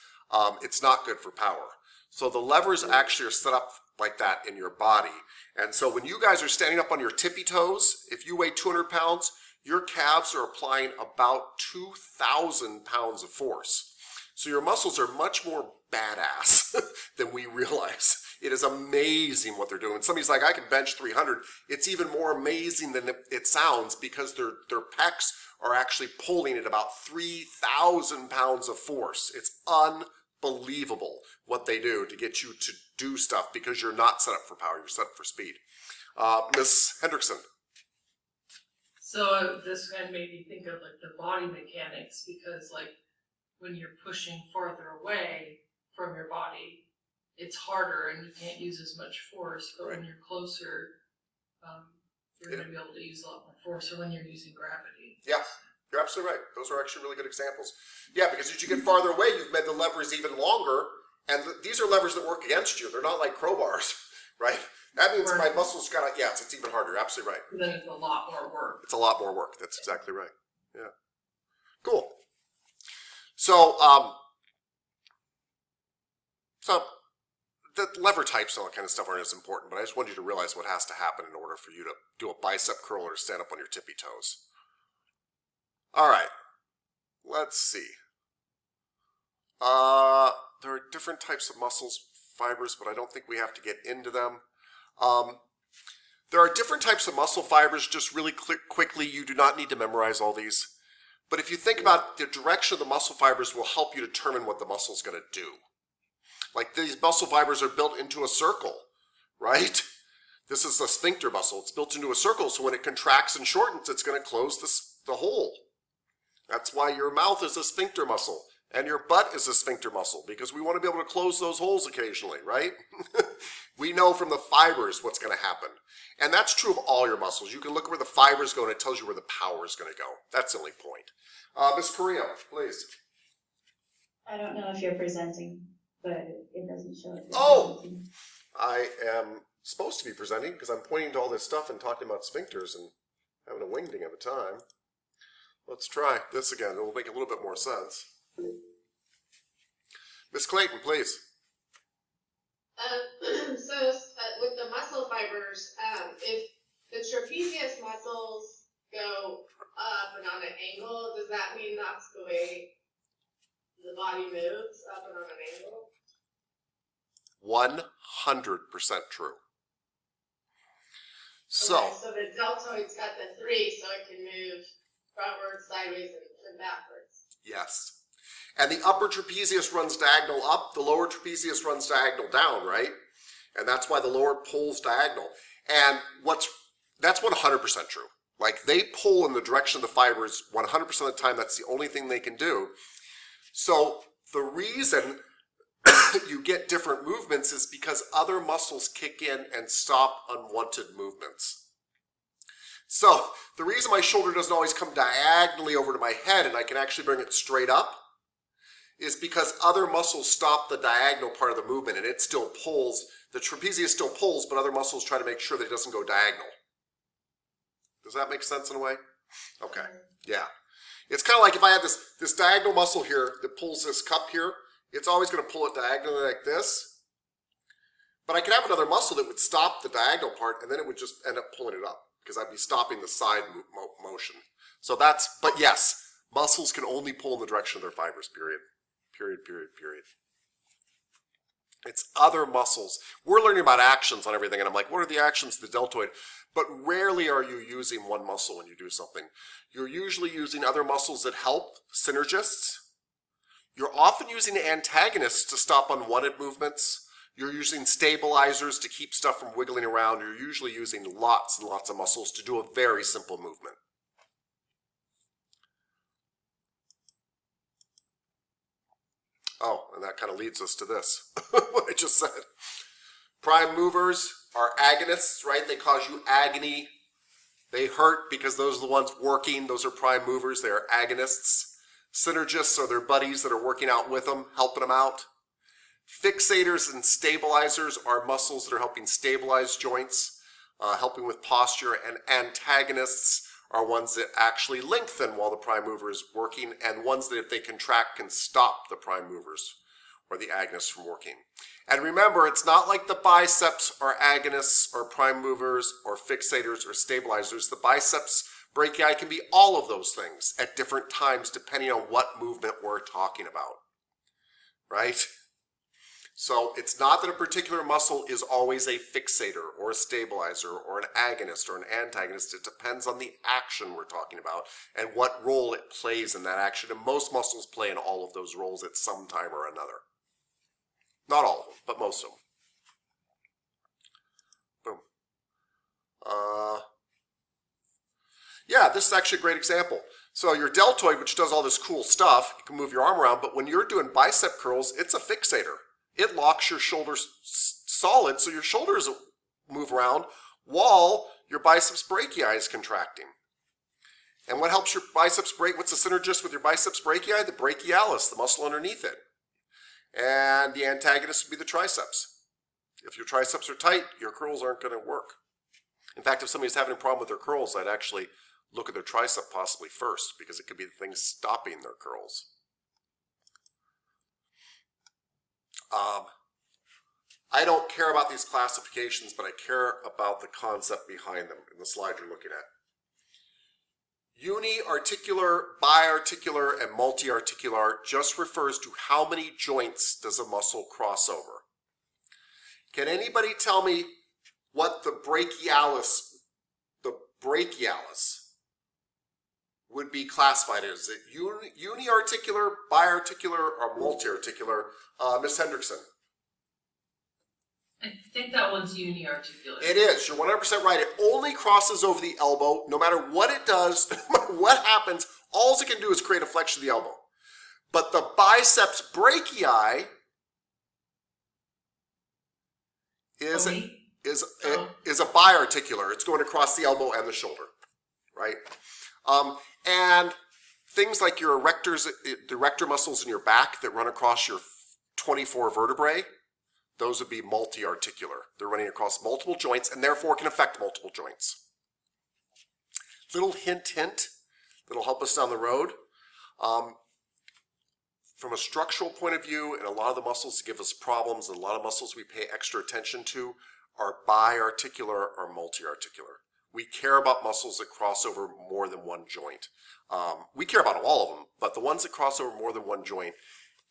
Speaker 1: It's not good for power. So the levers actually are set up like that in your body. And so when you guys are standing up on your tippy toes, if you weigh 200 pounds, your calves are applying about 2,000 pounds of force. So your muscles are much more badass than we realize. It is amazing what they're doing. Somebody's like, I can bench 300. It's even more amazing than it sounds because their pecs are actually pulling at about 3,000 pounds of force. It's unbelievable what they do to get you to do stuff because you're not set up for power, you're set up for speed. Ms. Hendrickson.
Speaker 7: So this kind of made me think of like the body mechanics because like when you're pushing farther away from your body, it's harder and you can't use as much force, but when you're closer, you're going to be able to use a lot more force, or when you're using gravity.
Speaker 1: Yeah, you're absolutely right. Those are actually really good examples. Yeah, because as you get farther away, you've made the levers even longer, and these are levers that work against you. They're not like crowbars, right? That means my muscles gotta, yes, it's even harder. You're absolutely right.
Speaker 7: Then it's a lot more work.
Speaker 1: It's a lot more work. That's exactly right. Yeah. Cool. So, the lever types and all that kind of stuff aren't as important, but I just want you to realize what has to happen in order for you to do a bicep curl or stand up on your tippy toes. All right. Let's see. There are different types of muscles, fibers, but I don't think we have to get into them. There are different types of muscle fibers. Just really quickly, you do not need to memorize all these. But if you think about the direction of the muscle fibers will help you determine what the muscle is going to do. Like these muscle fibers are built into a circle, right? This is the sphincter muscle. It's built into a circle, so when it contracts and shortens, it's going to close the hole. That's why your mouth is a sphincter muscle and your butt is a sphincter muscle, because we want to be able to close those holes occasionally, right? We know from the fibers what's going to happen. And that's true of all your muscles. You can look where the fibers go and it tells you where the power is going to go. That's the only point. Ms. Correa, please.
Speaker 4: I don't know if you're presenting, but it doesn't show it.
Speaker 1: Oh! I am supposed to be presenting because I'm pointing to all this stuff and talking about sphincters and having a wingding of a time. Let's try this again. It will make a little bit more sense. Ms. Clayton, please.
Speaker 8: So with the muscle fibers, if the trapezius muscles go up and on an angle, does that mean that's the way the body moves, up and on an angle?
Speaker 1: 100% true. So,
Speaker 8: Okay, so the deltoid's got the 3, so it can move frontwards, sideways, and backwards.
Speaker 1: yes. And the upper trapezius runs diagonal up, the lower trapezius runs diagonal down, right? And that's why the lower pulls diagonal. And that's 100% true. Like they pull in the direction of the fibers 100% of the time. That's the only thing they can do. So the reason you get different movements is because other muscles kick in and stop unwanted movements. So the reason my shoulder doesn't always come diagonally over to my head and I can actually bring it straight up is because other muscles stop the diagonal part of the movement and it still pulls The trapezius still pulls, but other muscles try to make sure that it doesn't go diagonal. Does that make sense in a way? Okay, yeah. It's kind of like if I have this diagonal muscle here that pulls this cup here, it's always going to pull it diagonally like this. But I could have another muscle that would stop the diagonal part, and then it would just end up pulling it up, because I'd be stopping the side motion. So that's, but yes, muscles can only pull in the direction of their fibers, period. Period, period, period. It's other muscles. We're learning about actions on everything, and I'm like, what are the actions of the deltoid? But rarely are you using one muscle when you do something. You're usually using other muscles that help, synergists. You're often using antagonists to stop unwanted movements. You're using stabilizers to keep stuff from wiggling around. You're usually using lots and lots of muscles to do a very simple movement. Oh, and that kind of leads us to this, what I just said. Prime movers are agonists, right? They cause you agony. They hurt because those are the ones working. Those are prime movers. They are agonists. Synergists are their buddies that are working out with them, helping them out. Fixators and stabilizers are muscles that are helping stabilize joints, helping with posture. And antagonists are ones that actually lengthen while the prime mover is working, and ones that if they contract can stop the prime movers or the agonists from working. And remember, it's not like the biceps are agonists or prime movers or fixators or stabilizers. The biceps brachii can be all of those things at different times depending on what movement we're talking about, right? So it's not that a particular muscle is always a fixator or a stabilizer or an agonist or an antagonist. It depends on the action we're talking about and what role it plays in that action. And most muscles play in all of those roles at some time or another. Not all of them, but most of them. Boom. Yeah, this is actually a great example. So your deltoid, which does all this cool stuff, you can move your arm around, but when you're doing bicep curls, it's a fixator. It locks your shoulders solid so your shoulders move around while your biceps brachii is contracting. And what helps your biceps break? What's the synergist with your biceps brachii? The brachialis, the muscle underneath it. And the antagonist would be the triceps. If your triceps are tight, your curls aren't going to work. In fact, if somebody's having a problem with their curls, I'd actually look at their tricep possibly first, because it could be the thing stopping their curls. I don't care about these classifications, but I care about the concept behind them in the slide you're looking at. Uniarticular, biarticular, and multiarticular just refers to how many joints does a muscle cross over. Can anybody tell me what the brachialis would be classified as? Is it uniarticular, biarticular, or multiarticular? Ms. Hendrickson.
Speaker 12: I think that one's uniarticular.
Speaker 1: It is. You're 100% right. It only crosses over the elbow. No matter what it does, no matter what happens, all it can do is create a flexion of the elbow. But the biceps brachii is a biarticular. It's going across the elbow and the shoulder, right? And things like your erector muscles in your back that run across your 24 vertebrae, those would be multi-articular. They're running across multiple joints and therefore can affect multiple joints. Little hint, that'll help us down the road. From a structural point of view, and a lot of the muscles that give us problems, and a lot of muscles we pay extra attention to are biarticular or multi-articular. We care about muscles that cross over more than one joint. We care about all of them, but the ones that cross over more than one joint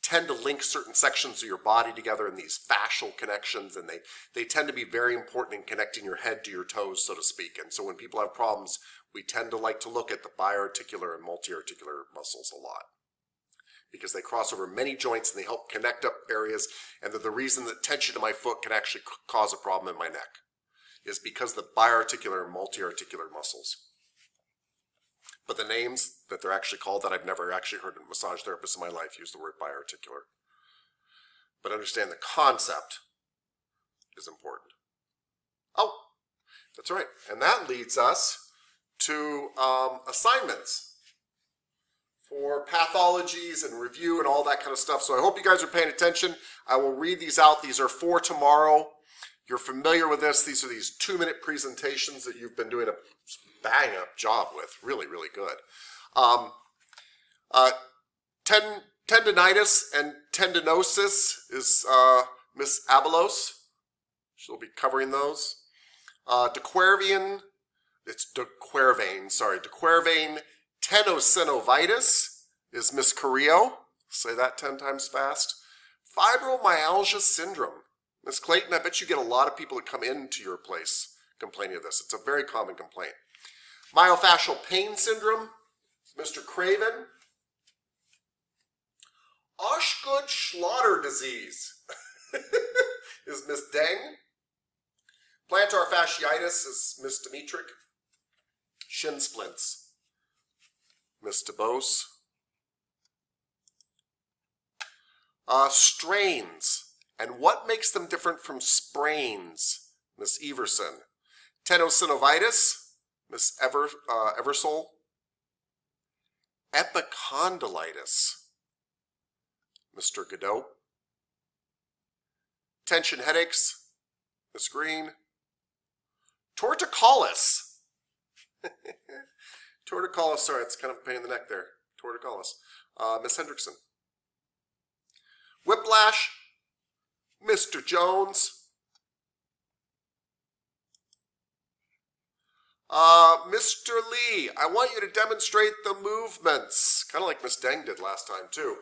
Speaker 1: tend to link certain sections of your body together in these fascial connections, and they tend to be very important in connecting your head to your toes, so to speak. And so when people have problems, we tend to like to look at the biarticular and multiarticular muscles a lot, because they cross over many joints and they help connect up areas, and they're the reason that tension in my foot can actually cause a problem in my neck, is because the biarticular and multiarticular muscles. But the names that they're actually called, that I've never actually heard a massage therapist in my life use the word biarticular. But understand the concept is important. Oh, that's right. And that leads us to assignments for pathologies and review and all that kind of stuff. So I hope you guys are paying attention. I will read these out. These are for tomorrow. You're familiar with this. These are these 2-minute presentations that you've been doing a bang-up job with. Really, really good. Tendinitis and tendinosis is Miss Abelos. She'll be covering those. Dequervain tenosynovitis is Miss Carrillo. Say that 10 times fast. Fibromyalgia syndrome. Miss Clayton, I bet you get a lot of people that come into your place complaining of this. It's a very common complaint. Myofascial pain syndrome, Mr. Craven. Osgood-Schlatter disease is Miss Deng. Plantar fasciitis is Miss Dimitrick. Shin splints, Miss DeBose. Strains, and what makes them different from sprains, Miss Everson. Tenosynovitis, Miss Eversole. Epicondylitis, Mr. Godot. Tension headaches, Miss Green. Torticollis. Torticollis, sorry, it's kind of a pain in the neck there. Torticollis. Miss Hendrickson. Whiplash, Mr. Jones. Mr. Lee, I want you to demonstrate the movements, kind of like Miss Deng did last time too.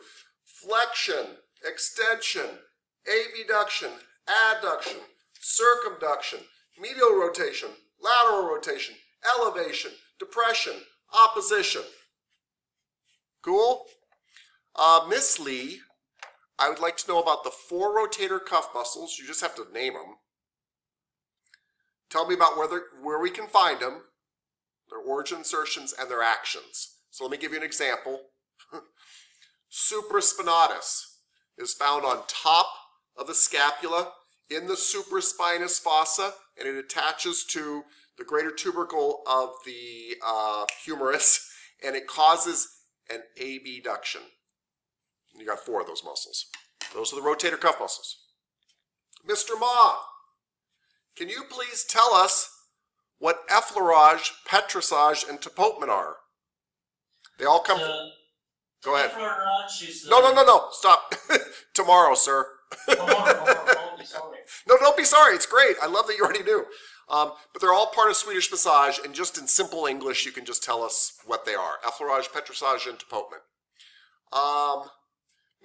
Speaker 1: Flexion, extension, abduction, adduction, circumduction, medial rotation, lateral rotation, elevation, depression, opposition. Cool? Miss Lee, I would like to know about the 4 rotator cuff muscles. You just have to name them. Tell me about where we can find them, their origin insertions, and their actions. So let me give you an example. Supraspinatus is found on top of the scapula in the supraspinous fossa, and it attaches to the greater tubercle of the humerus, and it causes an abduction. You got 4 of those muscles. Those are the rotator cuff muscles. Mr. Ma, can you please tell us what effleurage, petrissage, and tapotement are? They all come from... Go ahead.
Speaker 13: Effleurage is...
Speaker 1: No, stop. Tomorrow, sir.
Speaker 13: Sorry.
Speaker 1: No, don't be sorry. It's great. I love that you already knew. But they're all part of Swedish massage, and just in simple English, you can just tell us what they are. Effleurage, petrissage, and tapotement.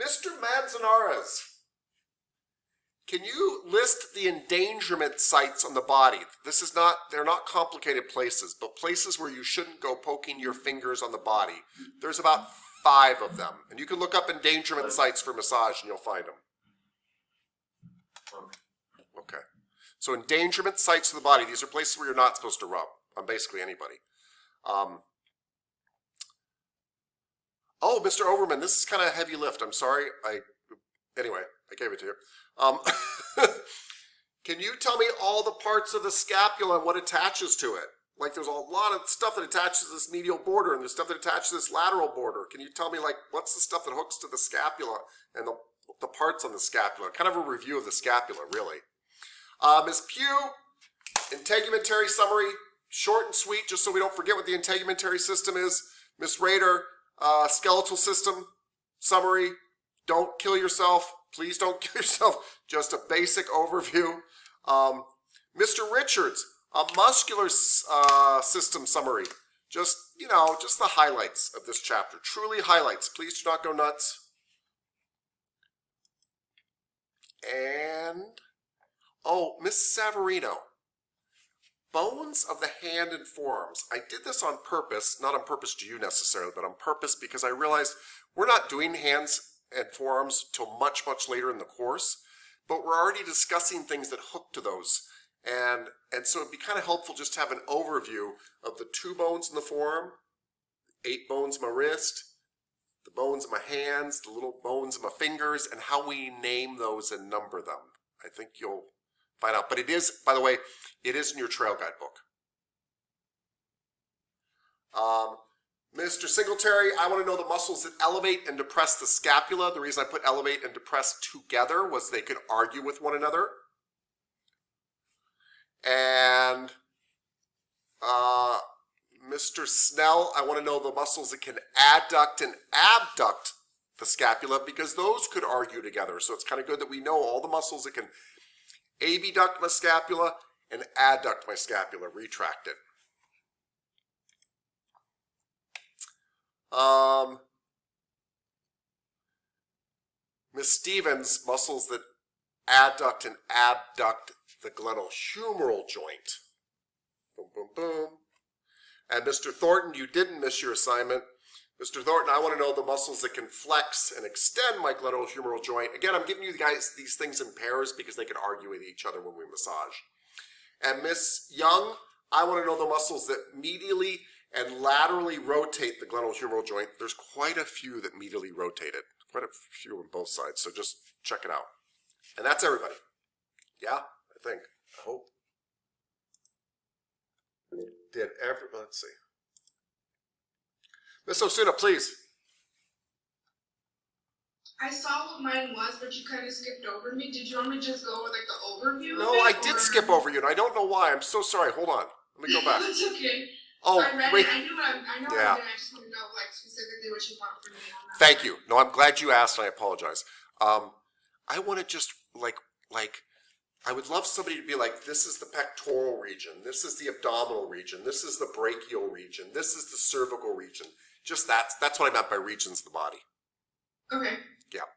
Speaker 1: Mr. Manzanares, can you list the endangerment sites on the body? They're not complicated places, but places where you shouldn't go poking your fingers on the body. There's about 5 of them, and you can look up endangerment sites for massage and you'll find them. Okay. So endangerment sites of the body, these are places where you're not supposed to rub on basically anybody. Oh, Mr. Overman, this is kind of a heavy lift. I'm sorry. Anyway, I gave it to you. Can you tell me all the parts of the scapula and what attaches to it? Like there's a lot of stuff that attaches to this medial border and there's stuff that attaches to this lateral border. Can you tell me like what's the stuff that hooks to the scapula and the parts on the scapula? Kind of a review of the scapula, really. Ms. Pugh, integumentary summary, short and sweet, just so we don't forget what the integumentary system is. Ms. Rader, skeletal system summary. Don't kill yourself. Please don't kill yourself. Just a basic overview. Mr. Richards, a muscular system summary. Just the highlights of this chapter. Truly highlights. Please do not go nuts. And, Miss Savarino. Bones of the hand and forearms. I did this on purpose, not on purpose to you necessarily, but on purpose because I realized we're not doing hands and forearms till much, much later in the course, but we're already discussing things that hook to those. And so it'd be kind of helpful just to have an overview of the 2 bones in the forearm, 8 bones in my wrist, the bones in my hands, the little bones in my fingers, and how we name those and number them. I think you'll find out. But it is, by the way, it is in your trail guide book. Mr. Singletary, I want to know the muscles that elevate and depress the scapula. The reason I put elevate and depress together was they could argue with one another. And Mr. Snell, I want to know the muscles that can adduct and abduct the scapula, because those could argue together. So it's kind of good that we know all the muscles that can abduct my scapula and adduct my scapula, retract it. Miss Stevens, muscles that adduct and abduct the glenohumeral joint. Boom, boom, boom. And Mr. Thornton, you didn't miss your assignment. Mr. Thornton, I want to know the muscles that can flex and extend my glenohumeral joint. Again, I'm giving you guys these things in pairs because they can argue with each other when we massage. And Miss Young, I want to know the muscles that medially and laterally rotate the glenohumeral joint. There's quite a few that medially rotate it. Quite a few on both sides, so just check it out. And that's everybody. Yeah, I think. I hope. Let's see. Miss Osuna, please.
Speaker 3: I saw what mine was, but you kind of skipped over me. Did you want me to just go with like the overview?
Speaker 1: No, I did skip over you, and I don't know why. I'm so sorry. Hold on. Let me go back.
Speaker 3: That's okay.
Speaker 1: Oh,
Speaker 3: I read
Speaker 1: wait.
Speaker 3: it. I knew what I know.
Speaker 1: Yeah.
Speaker 3: I just want to know like specifically what you want from me on that.
Speaker 1: Thank you. No, I'm glad you asked, and I apologize. I want to just like I would love somebody to be like, this is the pectoral region, this is the abdominal region, this is the brachial region, this is the cervical region. Just that's what I meant by regions of the body.
Speaker 3: Okay.
Speaker 1: Yeah.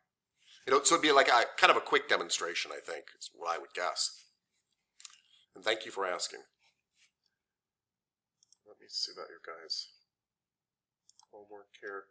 Speaker 1: You know, so it'd be like a kind of a quick demonstration, I think, is what I would guess. And thank you for asking. Let me see about your guys' homework here.